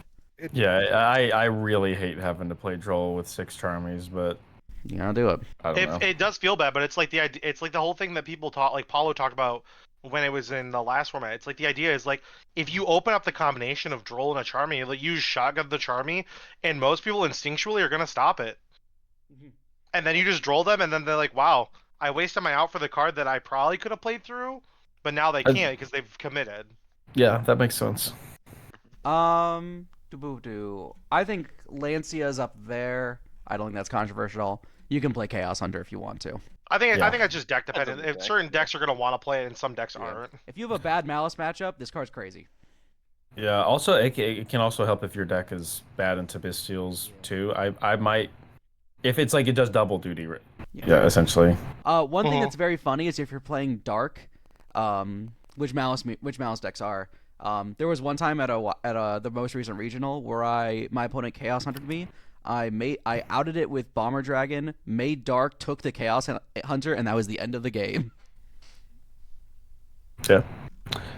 [SPEAKER 5] Yeah, I really hate having to play Droll with 6 Charmies, but
[SPEAKER 1] You gotta do it.
[SPEAKER 5] I don't know.
[SPEAKER 4] It does feel bad, but it's like the idea. It's like the whole thing that people taught, like Paulo talked about when it was in the last format. It's like the idea is like if you open up the combination of Droll and a Charmy, like use shotgun the Charmy, and most people instinctually are gonna stop it. And then you just Droll them, and then they're like, "Wow, I wasted my out for the card that I probably could have played through," but now they can't because they've committed.
[SPEAKER 5] Yeah, that makes sense.
[SPEAKER 1] I think Lancia's up there. I don't think that's controversial at all. You can play Chaos Hunter if you want to.
[SPEAKER 4] I think
[SPEAKER 5] Yeah.
[SPEAKER 4] it's just deck dependent.
[SPEAKER 3] That's a
[SPEAKER 4] If
[SPEAKER 3] deck,
[SPEAKER 4] certain decks are gonna want to play it, and some decks
[SPEAKER 1] Yeah.
[SPEAKER 4] aren't.
[SPEAKER 1] If you have a bad Malice matchup, this card's crazy.
[SPEAKER 5] Yeah, also it can also help if your deck is bad into Bestials too. I might, if it's like it does double duty. Yeah, essentially.
[SPEAKER 1] One thing
[SPEAKER 4] Mhm.
[SPEAKER 1] that's very funny is if you're playing Dark, which Malice decks are. There was one time at the most recent regional where my opponent Chaos Huntered me. I outed it with Bomber Dragon, made Dark, took the Chaos Hunter, and that was the end of the game.
[SPEAKER 5] Yeah,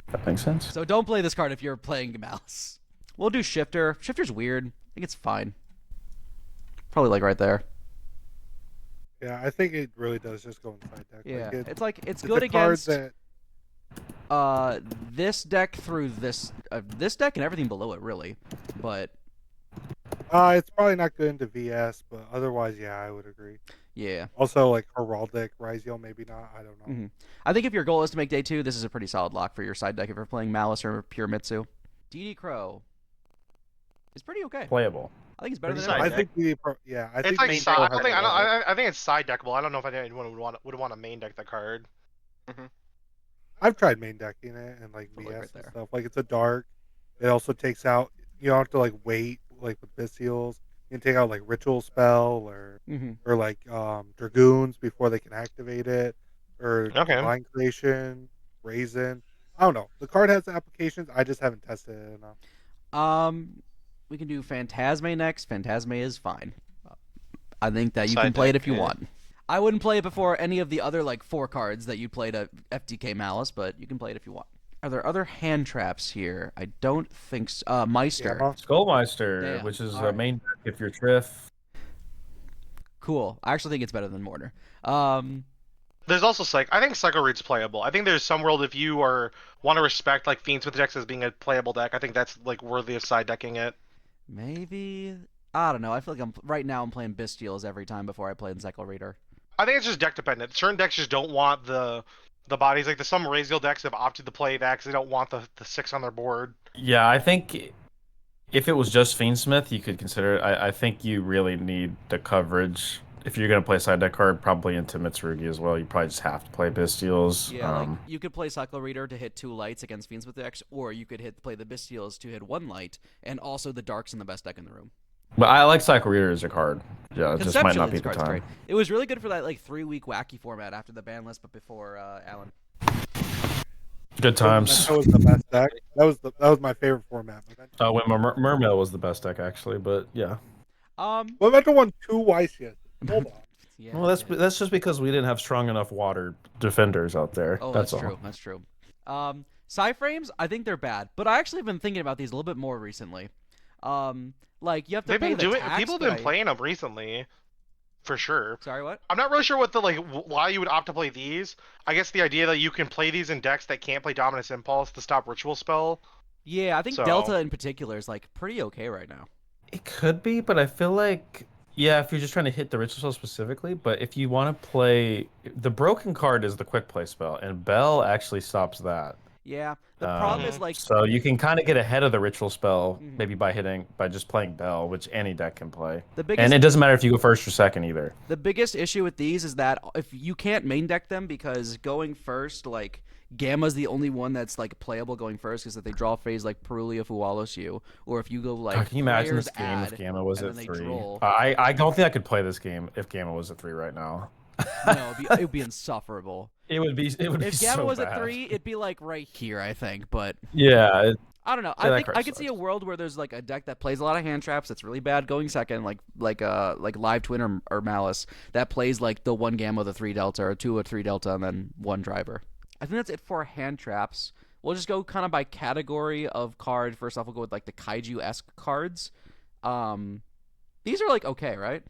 [SPEAKER 5] that makes sense.
[SPEAKER 1] So don't play this card if you're playing Malice. We'll do Shifter. Shifter's weird. I think it's fine. Probably like right there.
[SPEAKER 2] Yeah, I think it really does just go inside deck.
[SPEAKER 1] Yeah,
[SPEAKER 2] Like
[SPEAKER 1] it's
[SPEAKER 2] it's
[SPEAKER 1] good
[SPEAKER 2] a card
[SPEAKER 1] against
[SPEAKER 2] that
[SPEAKER 1] this deck through this deck and everything below it really, but
[SPEAKER 2] it's probably not good into VS, but otherwise, yeah, I would agree.
[SPEAKER 1] yeah.
[SPEAKER 2] Also, like Heraldic, Ryziel, maybe not. I don't know.
[SPEAKER 1] Mhm. I think if your goal is to make day 2, this is a pretty solid lock for your side deck if you're playing Malice or Pure Mitsu. DD Crow is pretty okay.
[SPEAKER 5] Playable.
[SPEAKER 1] I think it's better
[SPEAKER 4] Pretty
[SPEAKER 1] than
[SPEAKER 4] side
[SPEAKER 1] everything.
[SPEAKER 2] I think I
[SPEAKER 4] It's
[SPEAKER 2] think
[SPEAKER 4] like
[SPEAKER 2] main
[SPEAKER 4] side.
[SPEAKER 2] deck
[SPEAKER 4] I
[SPEAKER 2] has
[SPEAKER 4] think
[SPEAKER 2] a lot.
[SPEAKER 4] I think it's side deckable. I don't know if anyone would want to main deck that card.
[SPEAKER 2] I've tried main decking it and like
[SPEAKER 1] Look
[SPEAKER 2] VS
[SPEAKER 1] right
[SPEAKER 2] and
[SPEAKER 1] there.
[SPEAKER 2] stuff. Like it's a dark. It also takes out. You don't have to like wait like with Bestials. You can take out like Ritual Spell or like Dragoons before they can activate it, or
[SPEAKER 4] Okay.
[SPEAKER 2] Divine Creation, Raisin. I don't know. The card has applications. I just haven't tested it enough.
[SPEAKER 1] We can do Phantasme next. Phantasme is fine. I think that you
[SPEAKER 3] Side
[SPEAKER 1] can play it
[SPEAKER 3] deck,
[SPEAKER 1] if you
[SPEAKER 3] yeah.
[SPEAKER 1] want. I wouldn't play it before any of the other like 4 cards that you played at FDK Malice, but you can play it if you want. Are there other hand traps here? I don't think so. Meister.
[SPEAKER 2] Yeah,
[SPEAKER 5] Skullmeister,
[SPEAKER 1] Damn.
[SPEAKER 5] which is
[SPEAKER 1] Alright.
[SPEAKER 5] a main deck if you're Triff.
[SPEAKER 1] Cool. I actually think it's better than Mortar.
[SPEAKER 4] There's also I think Cycle Read's playable. I think there's some world if you want to respect like Fiends with decks as being a playable deck. I think that's like worthy of side decking it.
[SPEAKER 1] Maybe I don't know. I feel like right now I'm playing Bestials every time before I play Encyclo Reader.
[SPEAKER 4] I think it's just deck dependent. Certain decks just don't want the bodies. Like some Raziel decks have opted to play that because they don't want the 6 on their board.
[SPEAKER 5] Yeah, I think if it was just Fiendsmith, you could consider it. I think you really need the coverage. If you're going to play a side deck card, probably into Mitsurugi as well, you probably just have to play Bestials.
[SPEAKER 1] Yeah, like you could play Cyclo Reader to hit 2 lights against Fiends with decks, or you could play the Bestials to hit 1 light, and also the Dark's in the best deck in the room.
[SPEAKER 5] But I like Cycle Reader as a card. Yeah, it just might not
[SPEAKER 1] Conceptually,
[SPEAKER 5] be
[SPEAKER 1] this
[SPEAKER 5] the
[SPEAKER 1] card's
[SPEAKER 5] time.
[SPEAKER 1] great. It was really good for that like 3-week wacky format after the ban list, but before Alan.
[SPEAKER 5] Good times.
[SPEAKER 2] That was the best deck. That was my favorite format.
[SPEAKER 5] When Mermail was the best deck actually, but yeah.
[SPEAKER 2] What about the one 2 YCS? Hold on.
[SPEAKER 1] Yeah,
[SPEAKER 5] Well,
[SPEAKER 1] yeah.
[SPEAKER 5] that's just because we didn't have strong enough water defenders out there.
[SPEAKER 1] Oh,
[SPEAKER 5] that's
[SPEAKER 1] that's
[SPEAKER 5] all.
[SPEAKER 1] true. That's true. Psy-frames, I think they're bad, but I actually have been thinking about these a little bit more recently. Like you have to
[SPEAKER 4] They've
[SPEAKER 1] pay
[SPEAKER 4] been
[SPEAKER 1] the
[SPEAKER 4] doing.
[SPEAKER 1] tax,
[SPEAKER 4] People have
[SPEAKER 1] but
[SPEAKER 4] been playing them recently. for sure.
[SPEAKER 1] Sorry, what?
[SPEAKER 4] I'm not really sure what the why you would opt to play these. I guess the idea that you can play these in decks that can't play Dominus Impulse to stop Ritual Spell.
[SPEAKER 1] Yeah, I think
[SPEAKER 4] So-
[SPEAKER 1] Delta in particular is like pretty okay right now.
[SPEAKER 5] It could be, but I feel like, yeah, if you're just trying to hit the ritual spell specifically, but if you want to play, the broken card is the quick play spell, and Bell actually stops that.
[SPEAKER 1] Yeah, the problem is
[SPEAKER 4] Mhm.
[SPEAKER 1] like
[SPEAKER 5] So you can kind of get ahead of the ritual spell
[SPEAKER 1] Mhm.
[SPEAKER 5] maybe by just playing Bell, which any deck can play.
[SPEAKER 1] the biggest
[SPEAKER 5] And it doesn't matter if you go first or second either.
[SPEAKER 1] the biggest issue with these is that if you can't main deck them because going first, like Gamma's the only one that's like playable going first because if they draw phase like Perulia Fualos you, or if you go like
[SPEAKER 5] God, can you imagine
[SPEAKER 1] Flare's
[SPEAKER 5] this game if
[SPEAKER 1] Ad,
[SPEAKER 5] Gamma was
[SPEAKER 1] and
[SPEAKER 5] at
[SPEAKER 1] then they
[SPEAKER 5] 3?
[SPEAKER 1] droll.
[SPEAKER 5] I don't think I could play this game if Gamma was at 3 right now.
[SPEAKER 1] No, it would be insufferable.
[SPEAKER 5] It would be
[SPEAKER 1] If
[SPEAKER 5] so
[SPEAKER 1] Gamma was
[SPEAKER 5] bad.
[SPEAKER 1] at 3, it'd be like right here, I think. But
[SPEAKER 5] Yeah,
[SPEAKER 1] I don't know.
[SPEAKER 5] Yeah,
[SPEAKER 1] I
[SPEAKER 5] that
[SPEAKER 1] think
[SPEAKER 5] card
[SPEAKER 1] I could see a
[SPEAKER 5] sucks.
[SPEAKER 1] world where there's like a deck that plays a lot of hand traps that's really bad going second, like Live Twin or Malice that plays like the 1 Gamma, the 3 Delta, or 2 or 3 Delta, and then 1 Driver. I think that's it for hand traps. We'll just go kind of by category of card. First off, we'll go with like the Kaiju-esque cards. These are like okay, right?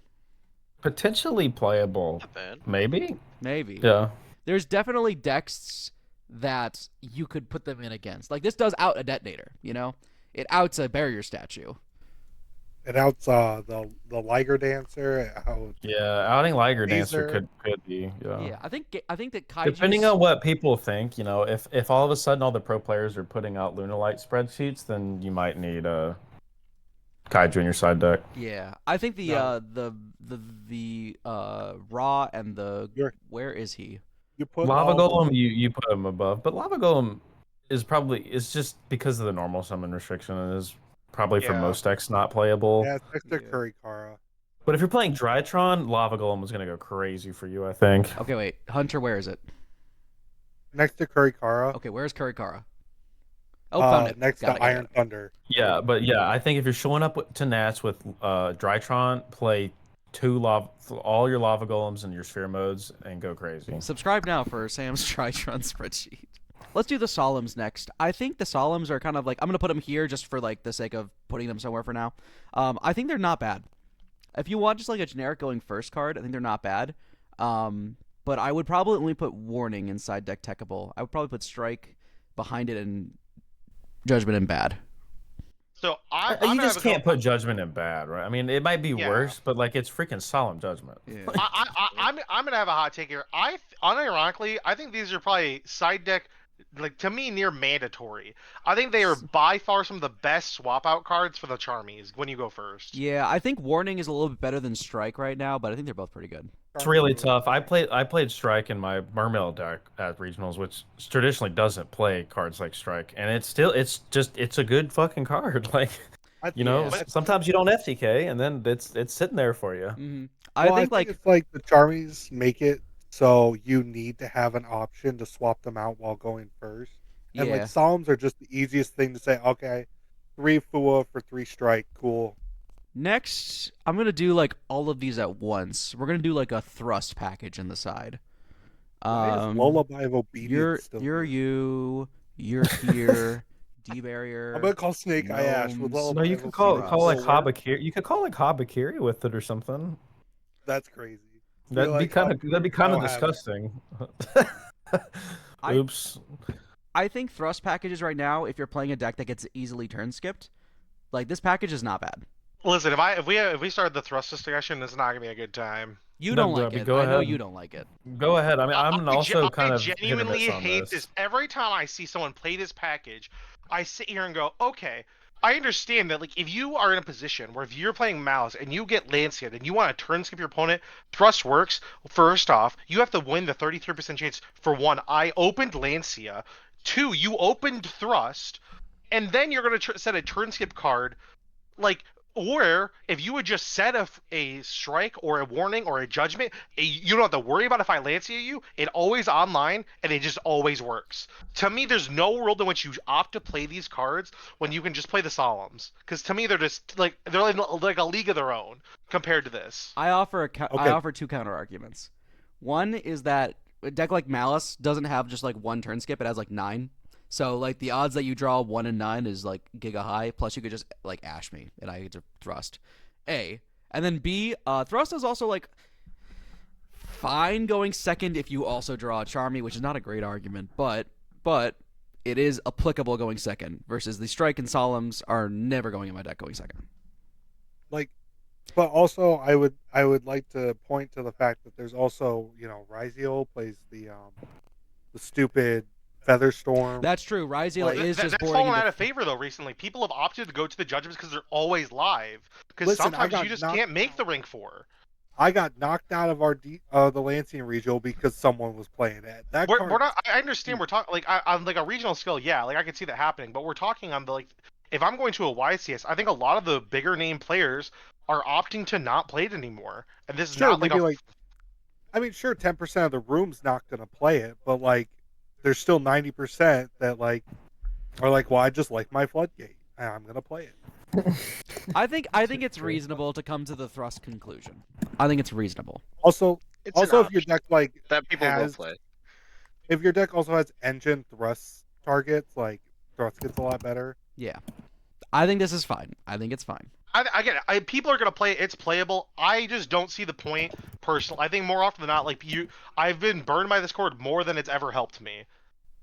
[SPEAKER 5] potentially playable.
[SPEAKER 3] Not bad.
[SPEAKER 5] Maybe.
[SPEAKER 1] Maybe.
[SPEAKER 5] Yeah.
[SPEAKER 1] There's definitely decks that you could put them in against. Like this does out a detonator, you know? It outs a barrier statue.
[SPEAKER 2] It outs the Liger Dancer. It outs
[SPEAKER 5] Yeah, outing Liger Dancer
[SPEAKER 2] Laser.
[SPEAKER 5] could be. Yeah.
[SPEAKER 1] Yeah, I think that Kaiju.
[SPEAKER 5] Depending on what people think, you know, if all of a sudden all the pro players are putting out Lunalight spreadsheets, then you might need a Kaiju in your side deck.
[SPEAKER 1] Yeah, I think the
[SPEAKER 2] No.
[SPEAKER 1] Raw and the
[SPEAKER 2] You're-
[SPEAKER 1] where is he?
[SPEAKER 2] You put
[SPEAKER 5] Lava
[SPEAKER 2] all-
[SPEAKER 5] Golem, you put him above, but Lava Golem is just because of the normal summon restriction and is probably for
[SPEAKER 4] Yeah.
[SPEAKER 5] most decks not playable.
[SPEAKER 2] Yeah, it's next to
[SPEAKER 1] Yeah.
[SPEAKER 2] Kurikara.
[SPEAKER 5] But if you're playing Drytron, Lava Golem was gonna go crazy for you, I think.
[SPEAKER 1] Okay, wait, Hunter, where is it?
[SPEAKER 2] Next to Kurikara.
[SPEAKER 1] Okay, where's Kurikara? Oh, found it.
[SPEAKER 2] Next
[SPEAKER 1] Got
[SPEAKER 2] to
[SPEAKER 1] it, got it,
[SPEAKER 2] Iron
[SPEAKER 1] got it.
[SPEAKER 2] Thunder.
[SPEAKER 5] Yeah, but yeah, I think if you're showing up to Nats with Drytron, play all your Lava Golems and your Sphere modes and go crazy.
[SPEAKER 1] Subscribe now for Sam's Tritron spreadsheet. Let's do the Solemns next. I think the Solemns are kind of like I'm gonna put them here just for like the sake of putting them somewhere for now. I think they're not bad. If you want just like a generic going first card, I think they're not bad. But I would probably only put Warning inside deck techable. I would probably put Strike behind it and Judgment in bad.
[SPEAKER 4] So I'm
[SPEAKER 5] You
[SPEAKER 4] gonna
[SPEAKER 5] just
[SPEAKER 4] have a go-
[SPEAKER 5] can't put Judgment in bad, right? I mean, it might be
[SPEAKER 4] Yeah.
[SPEAKER 5] worse, but like it's freaking Solemn Judgment.
[SPEAKER 1] Yeah.
[SPEAKER 4] I'm gonna have a hot take here. Unironically, I think these are probably side deck, like to me, near mandatory. I think they are by far some of the best swap out cards for the Charmies when you go first.
[SPEAKER 1] Yeah, I think Warning is a little bit better than Strike right now, but I think they're both pretty good.
[SPEAKER 5] It's really tough. I played Strike in my Mermail deck at regionals, which traditionally doesn't play cards like Strike, and it's a good fucking card. Like, you know,
[SPEAKER 1] Yeah.
[SPEAKER 5] sometimes you don't FTK, and then it's sitting there for you.
[SPEAKER 1] Mm-hmm.
[SPEAKER 2] Well,
[SPEAKER 1] I think like
[SPEAKER 2] it's like the Charmies make it so you need to have an option to swap them out while going first. And
[SPEAKER 1] yeah.
[SPEAKER 2] like Solemns are just the easiest thing to say, okay, 3 Fua for 3 Strike, cool.
[SPEAKER 1] Next, I'm gonna do like all of these at once. We're gonna do like a thrust package in the side.
[SPEAKER 2] Why is Lullaby of Obedience
[SPEAKER 1] You're
[SPEAKER 2] still
[SPEAKER 1] you're
[SPEAKER 2] here?
[SPEAKER 1] you're here. D barrier.
[SPEAKER 2] I'm gonna call Snake Eye Ash with
[SPEAKER 1] Gnomes.
[SPEAKER 2] Lullaby
[SPEAKER 5] No, you
[SPEAKER 2] of
[SPEAKER 5] could call
[SPEAKER 2] Obedience.
[SPEAKER 5] like
[SPEAKER 2] Will work.
[SPEAKER 5] Habakiri. You could call like Habakiri with it or something.
[SPEAKER 2] That's crazy.
[SPEAKER 5] That'd be
[SPEAKER 2] like
[SPEAKER 5] kind of
[SPEAKER 2] I'll have it.
[SPEAKER 5] disgusting.
[SPEAKER 1] I-
[SPEAKER 5] Oops.
[SPEAKER 1] I think thrust packages right now, if you're playing a deck that gets easily turn skipped, like this package is not bad.
[SPEAKER 4] Listen, if we started the thrust discussion, it's not gonna be a good time.
[SPEAKER 1] You
[SPEAKER 5] No,
[SPEAKER 1] don't like
[SPEAKER 5] Robbie,
[SPEAKER 1] it.
[SPEAKER 5] go
[SPEAKER 1] I know
[SPEAKER 5] ahead.
[SPEAKER 1] you don't like it.
[SPEAKER 5] Go ahead. I mean, I'm also kind
[SPEAKER 4] I
[SPEAKER 5] of hit or
[SPEAKER 4] genuinely
[SPEAKER 5] miss on
[SPEAKER 4] hate this. Every time I see someone play this package, I sit here and go, okay, I understand that. Like, if you are in a position where if you're playing Malice and you get Lancia and you want to turn skip your opponent, thrust works. First off, you have to win the 33% chance. For one, I opened Lancia. Two, you opened thrust, and then you're gonna set a turn skip card, like. Or if you would just set a strike or a warning or a judgment, you don't have to worry about if I Lancia you. It always online and it just always works. To me, there's no world in which you opt to play these cards when you can just play the Solemns. Because to me, they're just like they're in like a league of their own compared to this.
[SPEAKER 1] I offer
[SPEAKER 2] Okay.
[SPEAKER 1] I offer two counter arguments. One is that a deck like Malice doesn't have just like one turn skip; it has like 9. So like the odds that you draw 1 and 9 is like giga high. Plus you could just like ash me and I get to thrust. A and then B. Thrust is also like fine going second if you also draw a Charmy, which is not a great argument, but it is applicable going second. Versus the Strike and Solemns are never going in my deck going second.
[SPEAKER 2] Like, but also I would like to point to the fact that there's also Ryziel plays the stupid Featherstorm.
[SPEAKER 1] That's true. Ryziel is just
[SPEAKER 4] that's
[SPEAKER 1] boarding
[SPEAKER 4] fallen
[SPEAKER 1] into
[SPEAKER 4] out of favor though recently. People have opted to go to the judgments because they're always live. Because
[SPEAKER 2] Listen,
[SPEAKER 4] sometimes you just can't make the Ring 4.
[SPEAKER 2] I got knocked out of the Lansing regional because someone was playing it.
[SPEAKER 4] We're not. I understand. We're talking like on like a regional scale. Yeah, like I can see that happening. But we're talking on the like. If I'm going to a YCS, I think a lot of the bigger name players are opting to not play it anymore. And this is
[SPEAKER 2] Sure,
[SPEAKER 4] not like
[SPEAKER 2] maybe I mean, sure, 10% of the room's not going to play it, but like, there's still 90% that like are like, well, I just like my floodgate, and I'm going to play it.
[SPEAKER 1] I think it's reasonable to come to the thrust conclusion. I think it's reasonable.
[SPEAKER 2] Also,
[SPEAKER 3] It's an
[SPEAKER 2] if your
[SPEAKER 3] option
[SPEAKER 2] deck like
[SPEAKER 3] that people will
[SPEAKER 2] has,
[SPEAKER 3] play.
[SPEAKER 2] if your deck also has engine thrust targets, like thrust gets a lot better.
[SPEAKER 1] Yeah. I think this is fine. I think it's fine.
[SPEAKER 4] I get it. People are gonna play it. It's playable. I just don't see the point personally. I think more often than not, like I've been burned by this card more than it's ever helped me.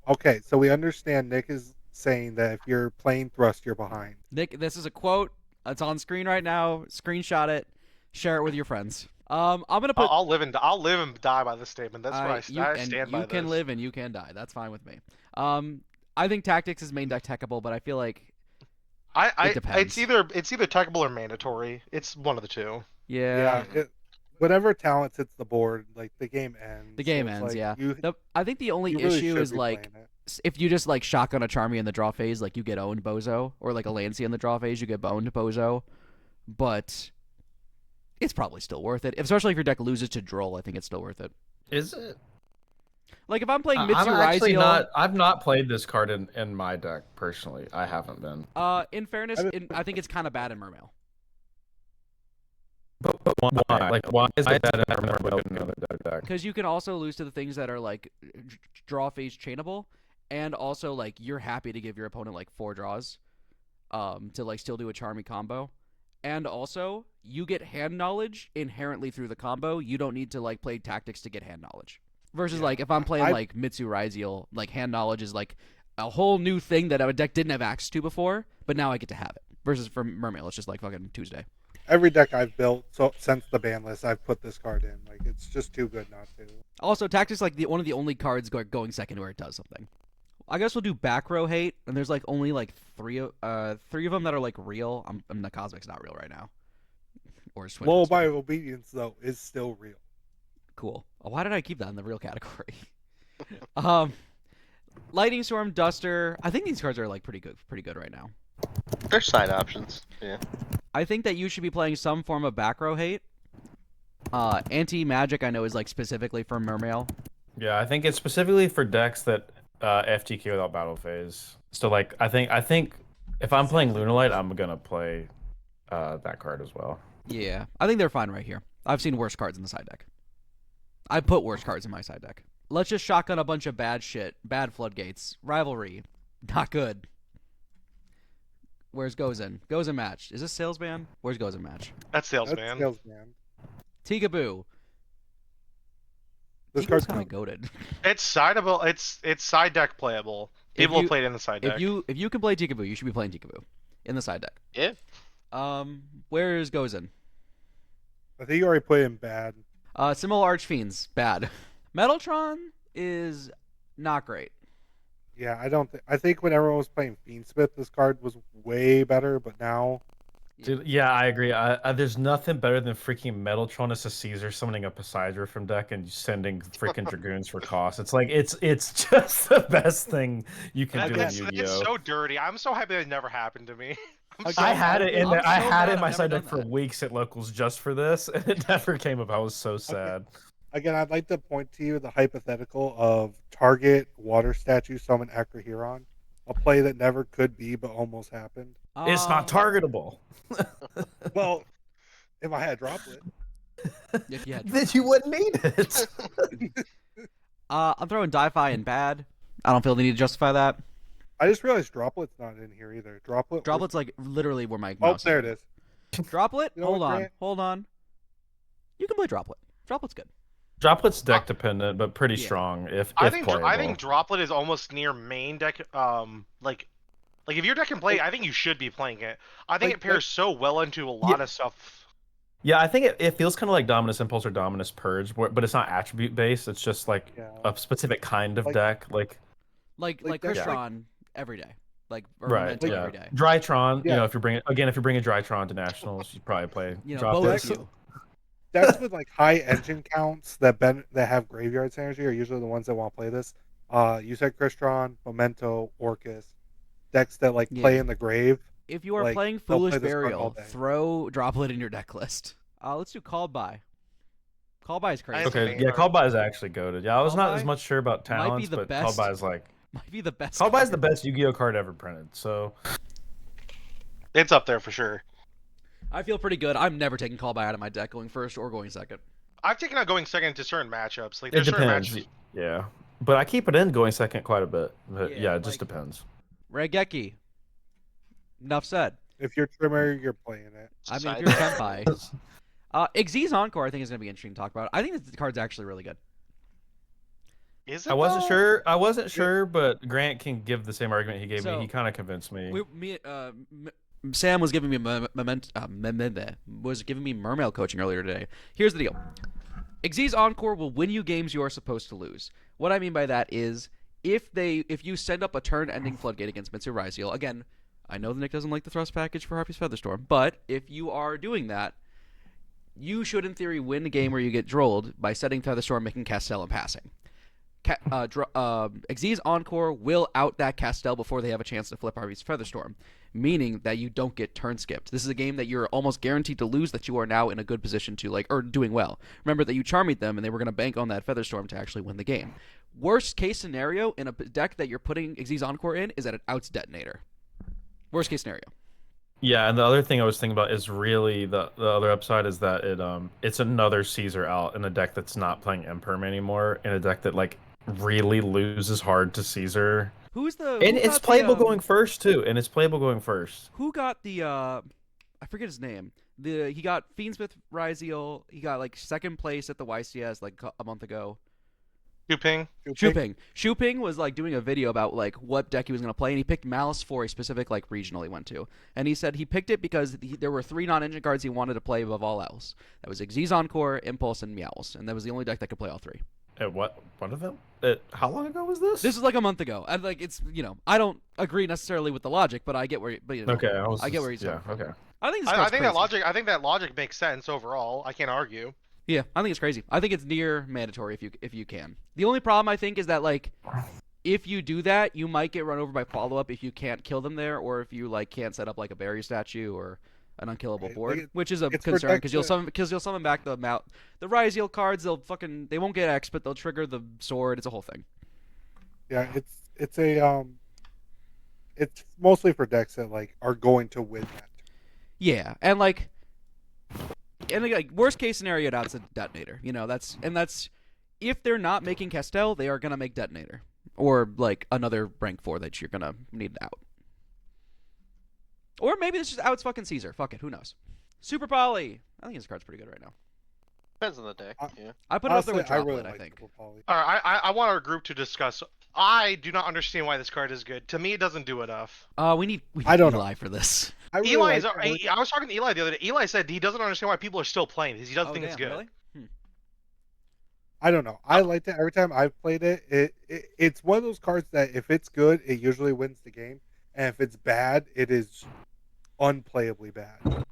[SPEAKER 2] Okay, so we understand Nick is saying that if you're playing thrust, you're behind.
[SPEAKER 1] Nick, this is a quote. It's on screen right now. Screenshot it. Share it with your friends. I'm gonna put.
[SPEAKER 4] I'll live and die by this statement. That's where I stand by
[SPEAKER 1] You can
[SPEAKER 4] this.
[SPEAKER 1] live and you can die. That's fine with me. I think Tactics is main deck techable, but I feel like it depends.
[SPEAKER 4] It's either techable or mandatory. It's one of the two.
[SPEAKER 1] Yeah.
[SPEAKER 2] Whatever talent hits the board, like the game ends.
[SPEAKER 1] The game
[SPEAKER 2] So it's
[SPEAKER 1] ends.
[SPEAKER 2] like,
[SPEAKER 1] Yeah. I think the only
[SPEAKER 2] you really
[SPEAKER 1] issue
[SPEAKER 2] should
[SPEAKER 1] is
[SPEAKER 2] be
[SPEAKER 1] like
[SPEAKER 2] playing it.
[SPEAKER 1] if you just like shotgun a Charmy in the draw phase, like you get owned Bozo, or like a Lancey in the draw phase, you get boned Bozo. But it's probably still worth it, especially if your deck loses to Droll. I think it's still worth it.
[SPEAKER 5] Is it?
[SPEAKER 1] Like if I'm playing
[SPEAKER 5] I'm
[SPEAKER 1] Mitsu
[SPEAKER 5] actually
[SPEAKER 1] Ryziel,
[SPEAKER 5] not. I've not played this card in my deck personally. I haven't been.
[SPEAKER 1] in fairness, I think it's kind of bad in Mermail.
[SPEAKER 5] But why? Like why is it bad in another deck?
[SPEAKER 1] Because you can also lose to the things that are like draw phase chainable, and also like you're happy to give your opponent like 4 draws, to like still do a Charmy combo, and also you get hand knowledge inherently through the combo. You don't need to like play Tactics to get hand knowledge. Versus like if I'm playing like Mitsu Ryziel, like hand knowledge is like a whole new thing that a deck didn't have access to before, but now I get to have it. Versus for Mermail, it's just like fucking Tuesday.
[SPEAKER 2] Every deck I've built since the ban list, I've put this card in. Like it's just too good not to.
[SPEAKER 1] Also, Tactics like one of the only cards going second where it does something. I guess we'll do back row hate, and there's like only like three of them that are like real. The Cosmic's not real right now. Or
[SPEAKER 2] Low by obedience though is still real.
[SPEAKER 1] Cool. Why did I keep that in the real category? Lightning Storm, Duster. I think these cards are like pretty good right now.
[SPEAKER 3] They're side options. Yeah.
[SPEAKER 1] I think that you should be playing some form of back row hate. Anti-magic I know is like specifically for Mermail.
[SPEAKER 5] Yeah, I think it's specifically for decks that FTK without battle phase. So like I think if I'm playing Lunalight, I'm gonna play that card as well.
[SPEAKER 1] Yeah, I think they're fine right here. I've seen worse cards in the side deck. I put worse cards in my side deck. Let's just shotgun a bunch of bad shit. Bad floodgates. Rivalry. Not good. Where's Gozen? Gozen match. Is this Salesman? Where's Gozen match?
[SPEAKER 4] That's Salesman.
[SPEAKER 2] That's Salesman.
[SPEAKER 1] Tikaboo.
[SPEAKER 2] This
[SPEAKER 1] Tikaboo's
[SPEAKER 2] card's
[SPEAKER 1] kind of goated.
[SPEAKER 4] It's sideable. It's side deck playable. People have played it in the side deck.
[SPEAKER 1] If you can play Tikaboo, you should be playing Tikaboo in the side deck.
[SPEAKER 3] Yeah.
[SPEAKER 1] Where is Gozen?
[SPEAKER 2] I think you already put in bad.
[SPEAKER 1] Simul Archfiends, bad. Metaltron is not great.
[SPEAKER 2] Yeah, I think when everyone was playing Fiendsmith, this card was way better, but now.
[SPEAKER 5] Dude, yeah, I agree. There's nothing better than freaking Metaltron as a Caesar summoning a Poseidon from deck and sending freaking Dragoons for cost. It's like it's just the best thing you can do in Yu-Gi-Oh.
[SPEAKER 4] It's so dirty. I'm so happy that never happened to me.
[SPEAKER 5] I had it in there. I had it in my
[SPEAKER 1] I've
[SPEAKER 5] side
[SPEAKER 1] never
[SPEAKER 5] deck
[SPEAKER 1] done
[SPEAKER 5] for
[SPEAKER 1] that.
[SPEAKER 5] weeks at locals just for this, and it never came up. I was so sad.
[SPEAKER 2] Again, I'd like to point to you the hypothetical of target water statue summon Acroheron, a play that never could be but almost happened.
[SPEAKER 5] It's not targetable.
[SPEAKER 2] Well, if I had Droplet.
[SPEAKER 1] If you had...
[SPEAKER 5] Then you wouldn't need it.
[SPEAKER 1] I'm throwing Di-Fi in bad. I don't feel the need to justify that.
[SPEAKER 2] I just realized Droplet's not in here either.
[SPEAKER 1] Droplet's like literally where my
[SPEAKER 2] Oh,
[SPEAKER 1] mouse
[SPEAKER 2] there
[SPEAKER 1] is.
[SPEAKER 2] it is.
[SPEAKER 1] Droplet?
[SPEAKER 2] You know
[SPEAKER 1] Hold
[SPEAKER 2] what,
[SPEAKER 1] on.
[SPEAKER 2] Grant?
[SPEAKER 1] Hold on. You can play Droplet. Droplet's good.
[SPEAKER 5] Droplet's deck dependent, but pretty
[SPEAKER 1] Yeah.
[SPEAKER 5] strong if
[SPEAKER 4] I
[SPEAKER 5] playable.
[SPEAKER 4] think Droplet is almost near main deck. Like if your deck can play, I think you should be playing it. I think
[SPEAKER 2] Like,
[SPEAKER 4] it pairs so well into a lot of stuff.
[SPEAKER 5] Yeah, I think it feels kind of like Dominus Impulse or Dominus Purge, but it's not attribute based. It's just like
[SPEAKER 2] Yeah.
[SPEAKER 5] a specific kind of
[SPEAKER 2] Like-
[SPEAKER 5] deck. Like
[SPEAKER 1] Like
[SPEAKER 2] that's
[SPEAKER 1] Crystron every day, or
[SPEAKER 5] right,
[SPEAKER 1] Memento
[SPEAKER 5] yeah.
[SPEAKER 1] every day.
[SPEAKER 5] Drytron.
[SPEAKER 2] Yeah.
[SPEAKER 5] You know, if you're bringing Drytron to nationals, you probably play.
[SPEAKER 1] You know,
[SPEAKER 5] Droplet.
[SPEAKER 1] both of you.
[SPEAKER 2] Decks with like high engine counts that have graveyard synergy are usually the ones that want to play this. You said Crystron, Memento, Orcus. Decks that like play
[SPEAKER 1] Yeah.
[SPEAKER 2] in the grave.
[SPEAKER 1] If you are
[SPEAKER 2] Like,
[SPEAKER 1] playing
[SPEAKER 2] they'll
[SPEAKER 1] Foolish
[SPEAKER 2] play this card all
[SPEAKER 1] Burial,
[SPEAKER 2] day.
[SPEAKER 1] throw Droplet in your deck list. Let's do Called By. Called By is crazy.
[SPEAKER 4] That's
[SPEAKER 5] Okay,
[SPEAKER 4] amazing.
[SPEAKER 5] yeah, Called By is actually goated. Yeah, I was
[SPEAKER 1] Called
[SPEAKER 5] not
[SPEAKER 1] By
[SPEAKER 5] as much sure about
[SPEAKER 1] might be
[SPEAKER 5] talents,
[SPEAKER 1] the
[SPEAKER 5] but
[SPEAKER 1] best.
[SPEAKER 5] Called By is like
[SPEAKER 1] Might be the best.
[SPEAKER 5] Called By is
[SPEAKER 1] card.
[SPEAKER 5] the best Yu-Gi-Oh card ever printed. So
[SPEAKER 4] It's up there for sure.
[SPEAKER 1] I feel pretty good. I'm never taking Called By out of my deck going first or going second.
[SPEAKER 4] I've taken out going second to certain matchups. Like
[SPEAKER 5] it
[SPEAKER 4] there's certain
[SPEAKER 5] depends.
[SPEAKER 4] matchups.
[SPEAKER 5] Yeah, but I keep it in going second quite a bit. But
[SPEAKER 1] Yeah,
[SPEAKER 5] yeah, it just
[SPEAKER 1] like-
[SPEAKER 5] depends.
[SPEAKER 1] Regeki. Enough said.
[SPEAKER 2] If you're Trimmer, you're playing it.
[SPEAKER 1] I mean, if
[SPEAKER 3] Side
[SPEAKER 1] you're
[SPEAKER 3] note.
[SPEAKER 1] Senpai. Xyz Encore, I think is going to be interesting to talk about. I think the card's actually really good.
[SPEAKER 4] Is it?
[SPEAKER 5] I wasn't
[SPEAKER 4] though?
[SPEAKER 5] sure. I wasn't sure, but Grant can give the same argument he gave
[SPEAKER 1] So,
[SPEAKER 5] me. He kind of convinced me.
[SPEAKER 1] Sam was giving me was giving me Mermail coaching earlier today. Here's the deal: Xyz Encore will win you games you are supposed to lose. What I mean by that is if you send up a turn-ending floodgate against Mitsu Raizel, again, I know the Nick doesn't like the thrust package for Harpy's Featherstorm, but if you are doing that, you should in theory win a game where you get drolled by setting Featherstorm, making Castell, and passing. Xyz Encore will out that Castell before they have a chance to flip Harvey's Featherstorm, meaning that you don't get turn skipped. This is a game that you're almost guaranteed to lose, that you are now in a good position to, or doing well. Remember that you charmied them and they were going to bank on that Featherstorm to actually win the game. Worst case scenario in a deck that you're putting Xyz Encore in is that it outs Detonator. Worst case scenario.
[SPEAKER 5] Yeah, and the other thing I was thinking about is really the other upside is that it's another Caesar out in a deck that's not playing Imperm anymore, in a deck that like really loses hard to Caesar.
[SPEAKER 1] And
[SPEAKER 5] It's playable going first too, and it's playable going first.
[SPEAKER 1] Who got the I forget his name. He got Fiendsmith Raizel. He got like second place at the YCS like a month ago.
[SPEAKER 4] Shuping.
[SPEAKER 1] Shuping was like doing a video about like what deck he was going to play, and he picked Malice for a specific like regional he went to. And he said he picked it because there were 3 non-engine cards he wanted to play above all else. That was Xyz Encore, Impulse, and Meowls, and that was the only deck that could play all 3.
[SPEAKER 5] What of them? How long ago was this?
[SPEAKER 1] This is like a month ago. And like it's I don't agree necessarily with the logic, but I get where
[SPEAKER 5] Okay,
[SPEAKER 1] I get where he's
[SPEAKER 5] yeah.
[SPEAKER 1] coming from.
[SPEAKER 5] Okay.
[SPEAKER 1] I think this
[SPEAKER 4] I
[SPEAKER 1] card's
[SPEAKER 4] think
[SPEAKER 1] crazy.
[SPEAKER 4] that logic makes sense overall. I can't argue.
[SPEAKER 1] Yeah, I think it's crazy. I think it's near mandatory if you can. The only problem I think is that like if you do that, you might get run over by follow up if you can't kill them there, or if you like can't set up like a barrier statue or an unkillable
[SPEAKER 2] Right,
[SPEAKER 1] board,
[SPEAKER 2] like,
[SPEAKER 1] which is a
[SPEAKER 2] it's for
[SPEAKER 1] concern because
[SPEAKER 2] decks
[SPEAKER 1] you'll summon back the Raizel cards. They won't get X, but they'll trigger the sword. It's a whole thing.
[SPEAKER 2] Yeah, it's mostly for decks that like are going to win that.
[SPEAKER 1] Yeah, and like worst case scenario, that's a Detonator. That's if they're not making Castell, they are gonna make Detonator or like another rank 4 that you're gonna need out. Or maybe this just outs fucking Caesar. Fuck it, who knows? Super Poly. I think his card's pretty good right now.
[SPEAKER 3] Depends on the deck. Yeah.
[SPEAKER 1] I put it up there
[SPEAKER 2] Honestly,
[SPEAKER 1] with
[SPEAKER 2] I
[SPEAKER 1] Droplet,
[SPEAKER 2] really
[SPEAKER 1] I
[SPEAKER 2] like
[SPEAKER 1] think.
[SPEAKER 2] Triple Poly.
[SPEAKER 4] All right, I want our group to discuss. I do not understand why this card is good. To me, it doesn't do enough.
[SPEAKER 1] We need
[SPEAKER 2] I don't know.
[SPEAKER 1] Eli for this.
[SPEAKER 2] I really
[SPEAKER 4] Eli
[SPEAKER 2] like
[SPEAKER 4] is.
[SPEAKER 2] it.
[SPEAKER 4] I was talking to Eli the other day. Eli said he doesn't understand why people are still playing because he doesn't think it's
[SPEAKER 1] damn,
[SPEAKER 4] good.
[SPEAKER 1] really?
[SPEAKER 2] I don't know. I liked it every time I've played it. It's one of those cards that if it's good, it usually wins the game, and if it's bad, it is unplayably bad.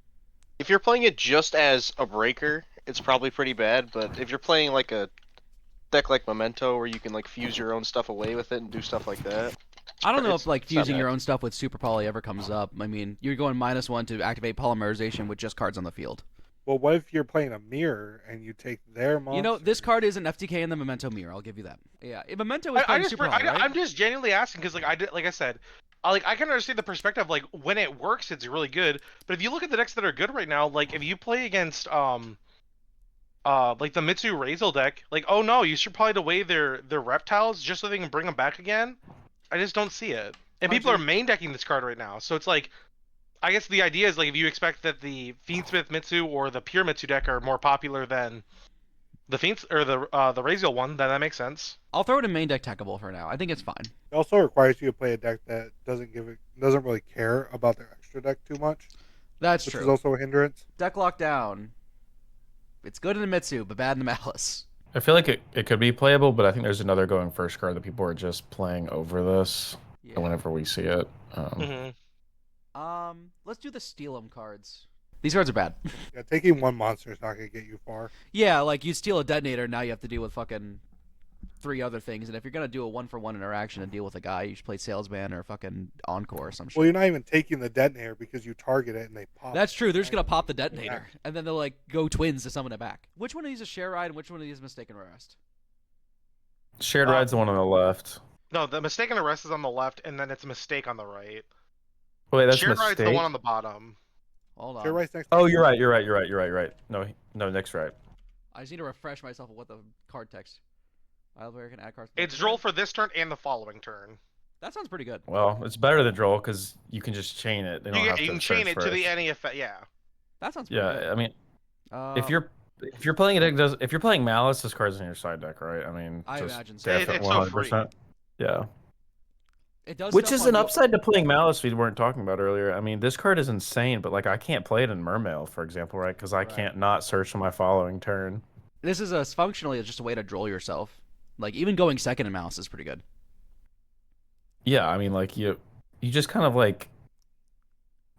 [SPEAKER 3] If you're playing it just as a breaker, it's probably pretty bad. But if you're playing like a deck like Memento, where you can like fuse your own stuff away with it and do stuff like that,
[SPEAKER 1] I don't know
[SPEAKER 3] it's
[SPEAKER 1] if like
[SPEAKER 3] it's not
[SPEAKER 1] fusing your
[SPEAKER 3] bad.
[SPEAKER 1] own stuff with Super Poly ever comes up. I mean, you're going -1 to activate polymerization with just cards on the field.
[SPEAKER 2] Well, what if you're playing a mirror and you take their monster?
[SPEAKER 1] This card is an FTK in the Memento mirror. I'll give you that. Yeah, Memento is playing Super Poly, right?
[SPEAKER 4] I'm just genuinely asking because like I said, I can understand the perspective. Like when it works, it's really good. But if you look at the decks that are good right now, like if you play against like the Mitsu Raizel deck, like oh no, you should probably away their reptiles just so they can bring them back again. I just don't see it. And people are main decking this card right now, so it's like, I guess the idea is like if you expect that the Fiendsmith Mitsu or the Pure Mitsu deck are more popular than The Fiends or the Raziel one, then that makes sense.
[SPEAKER 1] I'll throw it in main deck techable for now. I think it's fine.
[SPEAKER 2] It also requires you to play a deck that doesn't really care about their extra deck too much,
[SPEAKER 1] That's
[SPEAKER 2] which
[SPEAKER 1] true.
[SPEAKER 2] is also a hindrance.
[SPEAKER 1] Deck lockdown. It's good in the Mitsu, but bad in the Malice.
[SPEAKER 5] I feel like it could be playable, but I think there's another going first card that people are just playing over this
[SPEAKER 1] Yeah.
[SPEAKER 5] whenever we see it.
[SPEAKER 1] Let's do the steal 'em cards. These cards are bad.
[SPEAKER 2] Yeah, taking one monster is not gonna get you far.
[SPEAKER 1] Yeah, like you steal a detonator, now you have to deal with fucking 3 other things, and if you're gonna do a 1-for-1 interaction and deal with a guy, you should play Salesman or fucking Encore or some shit.
[SPEAKER 2] Well, you're not even taking the detonator because you target it and they pop.
[SPEAKER 1] That's
[SPEAKER 2] it,
[SPEAKER 1] true. They're just
[SPEAKER 2] right?
[SPEAKER 1] gonna pop the detonator, and then they'll like go twins to summon it back. Which one of these is share ride, and which one of these is mistaken arrest?
[SPEAKER 5] Shared ride's the one on the left.
[SPEAKER 4] No, the mistaken arrest is on the left, and then it's a mistake on the right.
[SPEAKER 5] Wait, that's
[SPEAKER 4] Shared ride's the
[SPEAKER 5] mistake.
[SPEAKER 4] one on the bottom.
[SPEAKER 1] Hold on.
[SPEAKER 2] Share rights next.
[SPEAKER 5] Oh, you're right. No, Nick's right.
[SPEAKER 1] I just need to refresh myself with what the card text. I'll can add cards.
[SPEAKER 4] It's draw for this turn and the following turn.
[SPEAKER 1] That sounds pretty good.
[SPEAKER 5] Well, it's better than Droll because you can just chain it. They don't have
[SPEAKER 4] You
[SPEAKER 5] to
[SPEAKER 4] can chain
[SPEAKER 5] search
[SPEAKER 4] it to the
[SPEAKER 5] first.
[SPEAKER 4] any effect. Yeah.
[SPEAKER 1] That sounds pretty
[SPEAKER 5] Yeah, I mean,
[SPEAKER 1] good.
[SPEAKER 5] if you're playing a deck, if you're playing Malice, this card's in your side deck, right? I mean,
[SPEAKER 1] I
[SPEAKER 5] just
[SPEAKER 1] imagine so.
[SPEAKER 5] definitely
[SPEAKER 4] It's so free.
[SPEAKER 5] 100%. Yeah.
[SPEAKER 1] It does.
[SPEAKER 5] Which
[SPEAKER 1] stuff
[SPEAKER 5] is
[SPEAKER 1] on
[SPEAKER 5] an
[SPEAKER 1] the-
[SPEAKER 5] upside to playing Malice we weren't talking about earlier. I mean, this card is insane, but like I can't play it in Mermail, for example, right? Because I
[SPEAKER 1] Right.
[SPEAKER 5] can't not search on my following turn.
[SPEAKER 1] This is functionally just a way to droll yourself. Like even going second in mouse is pretty good.
[SPEAKER 5] Yeah, I mean, like you just kind of like.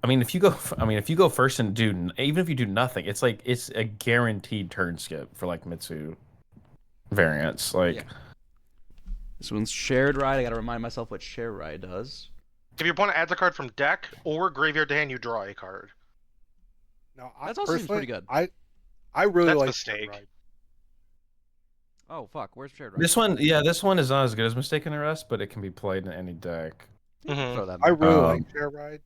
[SPEAKER 5] I mean, if you go first and even if you do nothing, it's like it's a guaranteed turn skip for like Mitsu variants. Like,
[SPEAKER 1] Yeah. This one's shared ride. I gotta remind myself what share ride does.
[SPEAKER 4] If your opponent adds a card from deck or graveyard to hand, you draw a card.
[SPEAKER 2] Now,
[SPEAKER 1] That also seems pretty
[SPEAKER 2] personally,
[SPEAKER 1] good.
[SPEAKER 2] I really
[SPEAKER 4] That's
[SPEAKER 2] like
[SPEAKER 4] mistake.
[SPEAKER 2] Share Ride.
[SPEAKER 1] Oh fuck, where's shared ride?
[SPEAKER 5] this one is not as good as Mistaken Arrest, but it can be played in any deck.
[SPEAKER 4] Mhm.
[SPEAKER 1] Throw that.
[SPEAKER 2] I really
[SPEAKER 5] Um,
[SPEAKER 2] like Share Ride.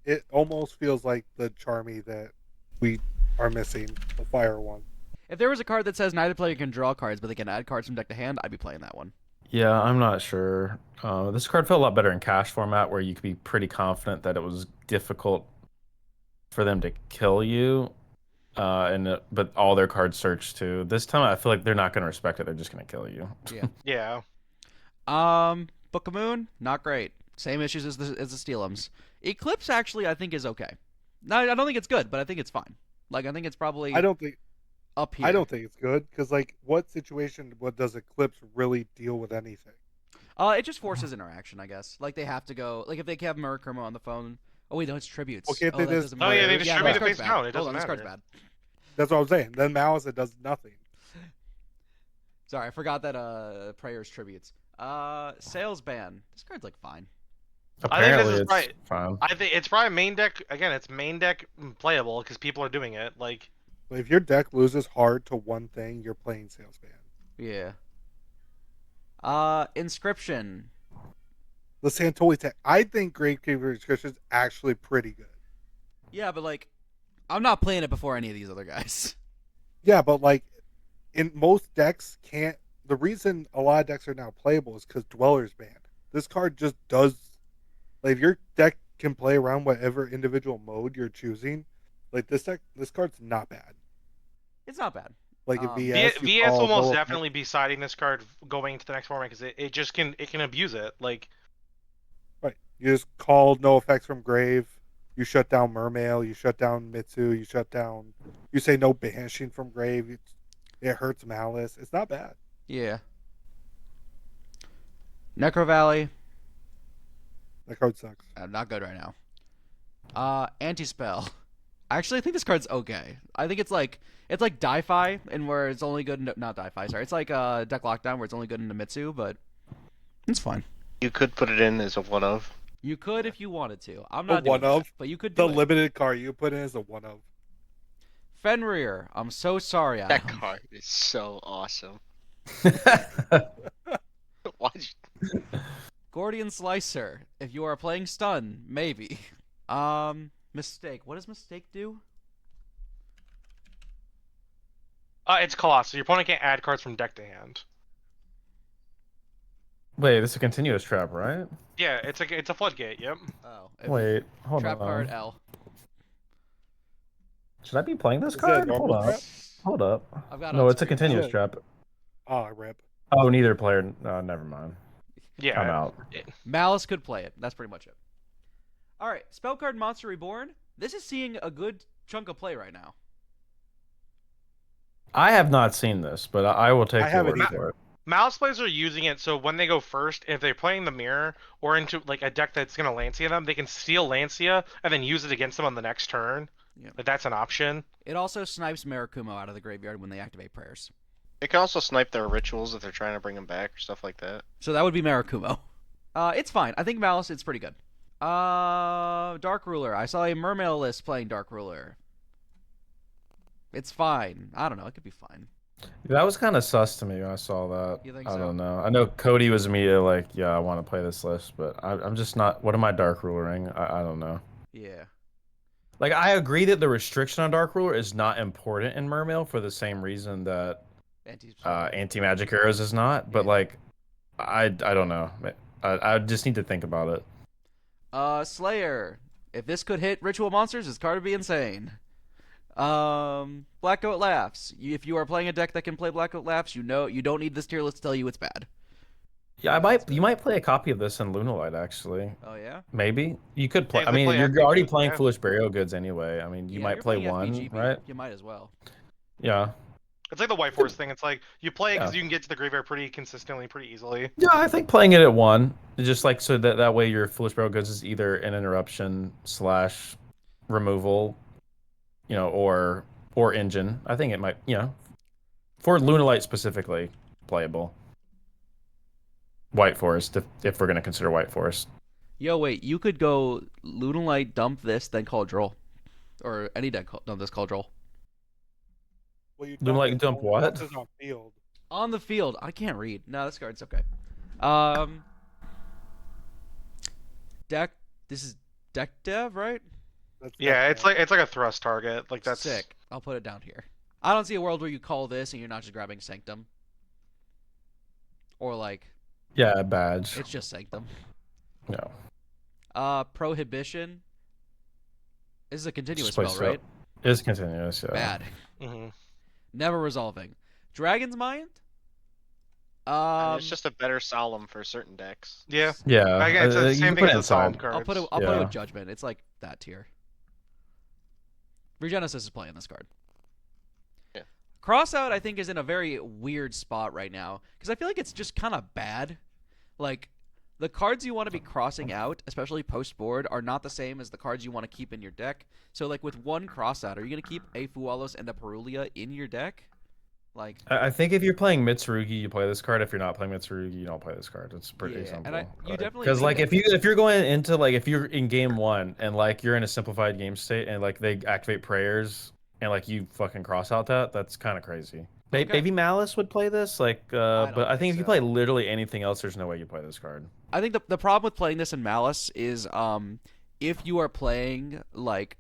[SPEAKER 2] It almost feels like the Charmy that we are missing, the fire one.
[SPEAKER 1] If there was a card that says neither player can draw cards, but they can add cards from deck to hand, I'd be playing that one.
[SPEAKER 5] Yeah, I'm not sure. This card felt a lot better in cash format, where you could be pretty confident that it was difficult for them to kill you, but all their cards search too. This time, I feel like they're not going to respect it; they're just going to kill you.
[SPEAKER 1] Yeah.
[SPEAKER 4] Yeah.
[SPEAKER 1] Book of Moon, not great. Same issues as the Steelums. Eclipse actually, I think is okay. No, I don't think it's good, but I think it's fine. Like I think it's probably
[SPEAKER 2] I don't think
[SPEAKER 1] up here.
[SPEAKER 2] I don't think it's good because what does Eclipse really deal with anything?
[SPEAKER 1] It just forces interaction, I guess. Like they have to go. Like if they have Murakurmo on the phone. Oh wait, no, it's tributes.
[SPEAKER 2] Okay,
[SPEAKER 1] oh,
[SPEAKER 2] they
[SPEAKER 1] that
[SPEAKER 2] just-
[SPEAKER 1] doesn't
[SPEAKER 2] Oh, yeah,
[SPEAKER 1] matter.
[SPEAKER 2] they
[SPEAKER 4] distribute
[SPEAKER 1] this
[SPEAKER 4] it
[SPEAKER 1] card's
[SPEAKER 4] face
[SPEAKER 1] bad.
[SPEAKER 4] down, it
[SPEAKER 1] Hold on,
[SPEAKER 4] doesn't
[SPEAKER 1] this card's
[SPEAKER 4] matter.
[SPEAKER 1] bad.
[SPEAKER 2] That's what I'm saying. Then Malice, it does nothing.
[SPEAKER 1] Sorry, I forgot that prayers tributes. Sales ban. This card's like fine.
[SPEAKER 4] I think this
[SPEAKER 5] Apparently,
[SPEAKER 4] is
[SPEAKER 5] it's
[SPEAKER 4] right.
[SPEAKER 5] fine.
[SPEAKER 4] I think it's probably main deck. Again, it's main deck playable because people are doing it. Like,
[SPEAKER 2] But if your deck loses hard to one thing, you're playing Salesman.
[SPEAKER 1] Yeah. Inscription.
[SPEAKER 2] The Santoli tech. I think Gravekeeper Inscription is actually pretty good.
[SPEAKER 1] Yeah, but like, I'm not playing it before any of these other guys.
[SPEAKER 2] Yeah, but like in most decks can't. The reason a lot of decks are now playable is because Dweller's banned. This card just does. Like if your deck can play around whatever individual mode you're choosing, like this card's not bad.
[SPEAKER 1] It's not bad.
[SPEAKER 2] Like if
[SPEAKER 1] Um,
[SPEAKER 2] VS, you
[SPEAKER 4] VS
[SPEAKER 2] call
[SPEAKER 4] will most
[SPEAKER 2] no-
[SPEAKER 4] definitely be siding this card going into the next format because it just can abuse it. Like,
[SPEAKER 2] Right. You just call no effects from grave. You shut down Mermail. You shut down Mitsu. You shut down. You say no banishing from grave. It hurts Malice. It's not bad.
[SPEAKER 1] Yeah. Necro Valley.
[SPEAKER 2] That card sucks.
[SPEAKER 1] Not good right now. Anti-spell. I actually think this card's okay. I think it's like Di-Fi, and where it's only good in, not Di-Fi, sorry. It's like Deck Lockdown, where it's only good in the Mitsu, but it's fine.
[SPEAKER 3] You could put it in as a one of.
[SPEAKER 1] You could if you wanted to. I'm not doing
[SPEAKER 2] one of?
[SPEAKER 1] that, but you could
[SPEAKER 2] The
[SPEAKER 1] do it.
[SPEAKER 2] limited card you put in is a one of.
[SPEAKER 1] Fenrir. I'm so sorry,
[SPEAKER 3] That
[SPEAKER 1] Adam.
[SPEAKER 3] card is so awesome. Why'd you...
[SPEAKER 1] Gordian Slicer. If you are playing stun, maybe. Mistake. What does mistake do?
[SPEAKER 4] it's Colossus. Your opponent can't add cards from deck to hand.
[SPEAKER 5] Wait, this is a continuous trap, right?
[SPEAKER 4] Yeah, it's a floodgate. Yep.
[SPEAKER 1] Oh.
[SPEAKER 5] Wait, hold
[SPEAKER 1] Trap
[SPEAKER 5] on.
[SPEAKER 1] card L.
[SPEAKER 5] Should I be playing this
[SPEAKER 2] Is it a
[SPEAKER 5] card?
[SPEAKER 2] normal
[SPEAKER 5] Hold on.
[SPEAKER 2] trap?
[SPEAKER 5] Hold up.
[SPEAKER 1] I've got
[SPEAKER 5] No,
[SPEAKER 1] on
[SPEAKER 5] it's a
[SPEAKER 1] screen.
[SPEAKER 5] continuous
[SPEAKER 2] Yeah.
[SPEAKER 5] trap.
[SPEAKER 2] Oh, rip.
[SPEAKER 5] Oh, neither player. Never mind.
[SPEAKER 4] Yeah.
[SPEAKER 5] I'm out.
[SPEAKER 1] Malice could play it. That's pretty much it. All right, spell card Monster Reborn. This is seeing a good chunk of play right now.
[SPEAKER 5] I have not seen this, but I will take
[SPEAKER 2] I
[SPEAKER 5] your
[SPEAKER 2] haven't
[SPEAKER 5] word
[SPEAKER 2] either.
[SPEAKER 5] for it.
[SPEAKER 4] Mouse players are using it so when they go first, if they're playing the mirror or into like a deck that's gonna Lancia them, they can steal Lancia and then use it against them on the next turn.
[SPEAKER 1] Yep.
[SPEAKER 4] Like, that's an option.
[SPEAKER 1] It also snipes Marakumo out of the graveyard when they activate prayers.
[SPEAKER 3] It can also snipe their rituals if they're trying to bring them back or stuff like that.
[SPEAKER 1] So that would be Marakumo. It's fine. I think Malice, it's pretty good. Dark Ruler. I saw a Mermail list playing Dark Ruler. It's fine. I don't know. It could be fine.
[SPEAKER 5] That was kind of sus to me when I saw that.
[SPEAKER 1] You think
[SPEAKER 5] I
[SPEAKER 1] so?
[SPEAKER 5] don't know. I know Cody was immediately like, yeah, I want to play this list, but I'm just not. What am I Dark Rulering? I don't know.
[SPEAKER 1] Yeah.
[SPEAKER 5] Like, I agree that the restriction on Dark Ruler is not important in Mermail for the same reason that Anti-Magic Arrows is not, but
[SPEAKER 1] Yeah.
[SPEAKER 5] like, I don't know. I just need to think about it.
[SPEAKER 1] Slayer. If this could hit ritual monsters, this card would be insane. Black Goat Laughs. If you are playing a deck that can play Black Goat Laughs, you know you don't need this tier list to tell you it's bad.
[SPEAKER 5] Yeah, you might play a copy of this in Lunalight, actually.
[SPEAKER 1] Oh yeah.
[SPEAKER 5] Maybe you could play.
[SPEAKER 4] Yeah,
[SPEAKER 5] I
[SPEAKER 4] they
[SPEAKER 5] mean,
[SPEAKER 4] play
[SPEAKER 5] you're
[SPEAKER 4] FPG,
[SPEAKER 5] already playing
[SPEAKER 4] yeah.
[SPEAKER 5] Foolish Burial Goods anyway. I mean, you
[SPEAKER 1] Yeah,
[SPEAKER 5] might
[SPEAKER 1] you're
[SPEAKER 5] play
[SPEAKER 1] playing
[SPEAKER 5] one,
[SPEAKER 1] FPGB.
[SPEAKER 5] right?
[SPEAKER 1] You might as well.
[SPEAKER 5] Yeah.
[SPEAKER 4] It's like the White Force thing. It's like you play it because
[SPEAKER 5] Yeah.
[SPEAKER 4] you can get to the graveyard pretty consistently, pretty easily.
[SPEAKER 5] Yeah, I think playing it at one, just like so that way your Foolish Burial Goods is either an interruption / removal, or engine. I think it might, for Lunalight specifically, playable. White Forest, if we're gonna consider White Forest.
[SPEAKER 1] Yo, wait. You could go Lunalight, dump this, then call Droll, or any deck dump this, call Droll.
[SPEAKER 2] Well, you
[SPEAKER 5] Lunalight
[SPEAKER 2] it
[SPEAKER 5] dump
[SPEAKER 2] only
[SPEAKER 5] what?
[SPEAKER 2] once it's on field.
[SPEAKER 1] On the field. I can't read. No, this card's okay. Deck. This is deck dev, right?
[SPEAKER 2] That's
[SPEAKER 4] Yeah,
[SPEAKER 2] definitely-
[SPEAKER 4] it's like a thrust target. Like that's
[SPEAKER 1] Sick. I'll put it down here. I don't see a world where you call this and you're not just grabbing Sanctum. Or like,
[SPEAKER 5] Yeah, badge.
[SPEAKER 1] it's just Sanctum.
[SPEAKER 5] No.
[SPEAKER 1] Prohibition. This is a continuous
[SPEAKER 5] Just play
[SPEAKER 1] spell, right?
[SPEAKER 5] It's continuous, yeah.
[SPEAKER 1] Bad.
[SPEAKER 4] Mhm.
[SPEAKER 1] Never resolving. Dragon's Mind?
[SPEAKER 3] It's just a better solemn for certain decks.
[SPEAKER 4] Yeah.
[SPEAKER 5] Yeah.
[SPEAKER 4] Again, it's the
[SPEAKER 5] you
[SPEAKER 4] same
[SPEAKER 5] can
[SPEAKER 4] thing
[SPEAKER 5] put it
[SPEAKER 4] as the Solemn
[SPEAKER 5] inside.
[SPEAKER 4] cards.
[SPEAKER 1] I'll put it
[SPEAKER 5] Yeah.
[SPEAKER 1] with Judgment. It's like that tier. Regenesis is playing this card.
[SPEAKER 3] Yeah.
[SPEAKER 1] Crossout, I think, is in a very weird spot right now because I feel like it's just kind of bad. Like, the cards you want to be crossing out, especially post board, are not the same as the cards you want to keep in your deck. So, like, with one crossout, are you going to keep a Fualos and a Perulia in your deck? Like,
[SPEAKER 5] I think if you're playing Mitsurugi, you play this card. If you're not playing Mitsurugi, you don't play this card. It's pretty
[SPEAKER 1] Yeah,
[SPEAKER 5] simple.
[SPEAKER 1] and you definitely
[SPEAKER 5] because
[SPEAKER 1] need
[SPEAKER 5] like
[SPEAKER 1] it.
[SPEAKER 5] if you're going into like if you're in game one and like you're in a simplified game state and like they activate prayers and like you fucking cross out that's kind of crazy.
[SPEAKER 1] Okay.
[SPEAKER 5] Maybe Malice would play this, like,
[SPEAKER 1] don't
[SPEAKER 5] but I
[SPEAKER 1] think
[SPEAKER 5] think if you
[SPEAKER 1] so.
[SPEAKER 5] play literally anything else, there's no way you play this card.
[SPEAKER 1] I think the problem with playing this in Malice is if you are playing like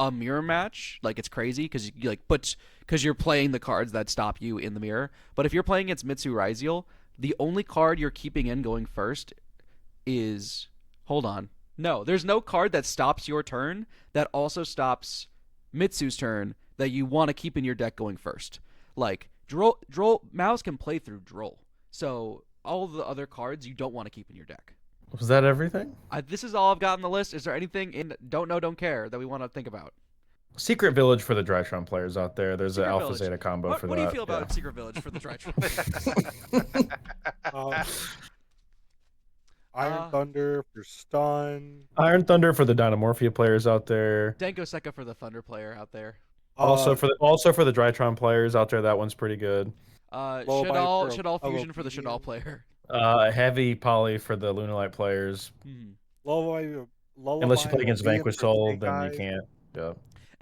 [SPEAKER 1] a mirror match, like it's crazy because you like because you're playing the cards that stop you in the mirror. But if you're playing against Mitsu Raiziel, the only card you're keeping in going first is hold on. No, there's no card that stops your turn that also stops Mitsu's turn that you want to keep in your deck going first. Like Droll Mouse can play through Droll. So all of the other cards you don't want to keep in your deck.
[SPEAKER 5] Was that everything?
[SPEAKER 1] This is all I've got on the list. Is there anything in Don't Know, Don't Care that we want to think about?
[SPEAKER 5] Secret Village for the Drytron players out there. There's an
[SPEAKER 1] Secret
[SPEAKER 5] Alpha
[SPEAKER 1] Village.
[SPEAKER 5] Zeta combo for that.
[SPEAKER 1] What do you feel about
[SPEAKER 5] yeah.
[SPEAKER 1] Secret Village for the Drytron?
[SPEAKER 2] Iron Thunder for stun.
[SPEAKER 5] Iron Thunder for the Dynamorphia players out there.
[SPEAKER 1] Denko Seka for the Thunder player out there.
[SPEAKER 5] Also for the Drytron players out there, that one's pretty good.
[SPEAKER 2] Lullaby
[SPEAKER 1] Should all
[SPEAKER 2] for
[SPEAKER 1] fusion for the
[SPEAKER 2] Obedience.
[SPEAKER 1] Shadal player.
[SPEAKER 5] Heavy Poly for the Lunalight players.
[SPEAKER 2] Lullaby
[SPEAKER 5] Unless you play against
[SPEAKER 2] Oblivion
[SPEAKER 5] Vanquish
[SPEAKER 2] for
[SPEAKER 5] Soul,
[SPEAKER 2] Snake
[SPEAKER 5] then
[SPEAKER 2] Eyes.
[SPEAKER 5] you can't. Yeah.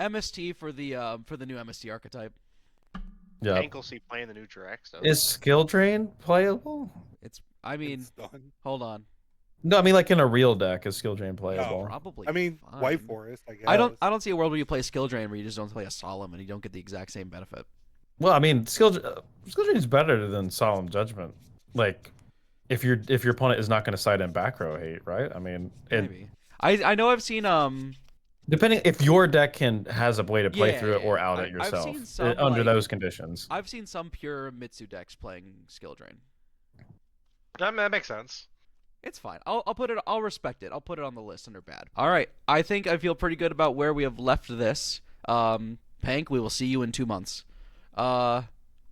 [SPEAKER 1] MST for the new MST archetype.
[SPEAKER 5] Yeah.
[SPEAKER 3] Anglesey playing the new Drax. Though.
[SPEAKER 5] Is Skill Drain playable?
[SPEAKER 1] I mean,
[SPEAKER 2] It's done.
[SPEAKER 1] hold on.
[SPEAKER 5] No, I mean like in a real deck, is Skill Drain playable?
[SPEAKER 1] Probably.
[SPEAKER 2] I mean,
[SPEAKER 1] fine.
[SPEAKER 2] White Forest. I guess.
[SPEAKER 1] I don't see a world where you play Skill Drain where you just don't play a Solemn and you don't get the exact same benefit.
[SPEAKER 5] Well, I mean, Skill Drain is better than Solemn Judgment. Like, if your opponent is not going to side in back row hate, right? I mean,
[SPEAKER 1] Maybe. I know I've seen
[SPEAKER 5] Depending if your deck has a way to play through it or out it
[SPEAKER 1] I've
[SPEAKER 5] yourself
[SPEAKER 1] seen some,
[SPEAKER 5] under
[SPEAKER 1] like,
[SPEAKER 5] those conditions.
[SPEAKER 1] I've seen some pure Mitsu decks playing Skill Drain.
[SPEAKER 4] That makes sense.
[SPEAKER 1] It's fine. I'll put it. I'll respect it. I'll put it on the list under bad. All right. I think I feel pretty good about where we have left this. Pank, we will see you in 2 months.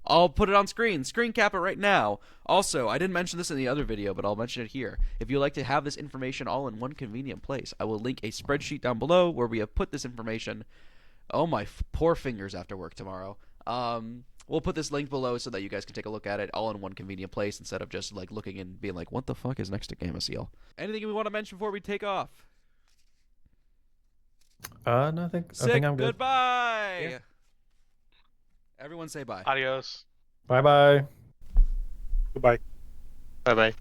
[SPEAKER 1] I'll put it on screen. Screen cap it right now. Also, I didn't mention this in the other video, but I'll mention it here. If you like to have this information all in one convenient place, I will link a spreadsheet down below where we have put this information. Oh, my poor fingers after work tomorrow. We'll put this link below so that you guys can take a look at it all in one convenient place instead of just like looking and being like, what the fuck is next to Gamma Seal? Anything we want to mention before we take off?
[SPEAKER 5] No, I think I'm good.
[SPEAKER 1] Goodbye.
[SPEAKER 2] Yeah.
[SPEAKER 1] Everyone say bye.
[SPEAKER 4] Adios.
[SPEAKER 5] Bye bye.
[SPEAKER 2] Goodbye.
[SPEAKER 3] Bye bye.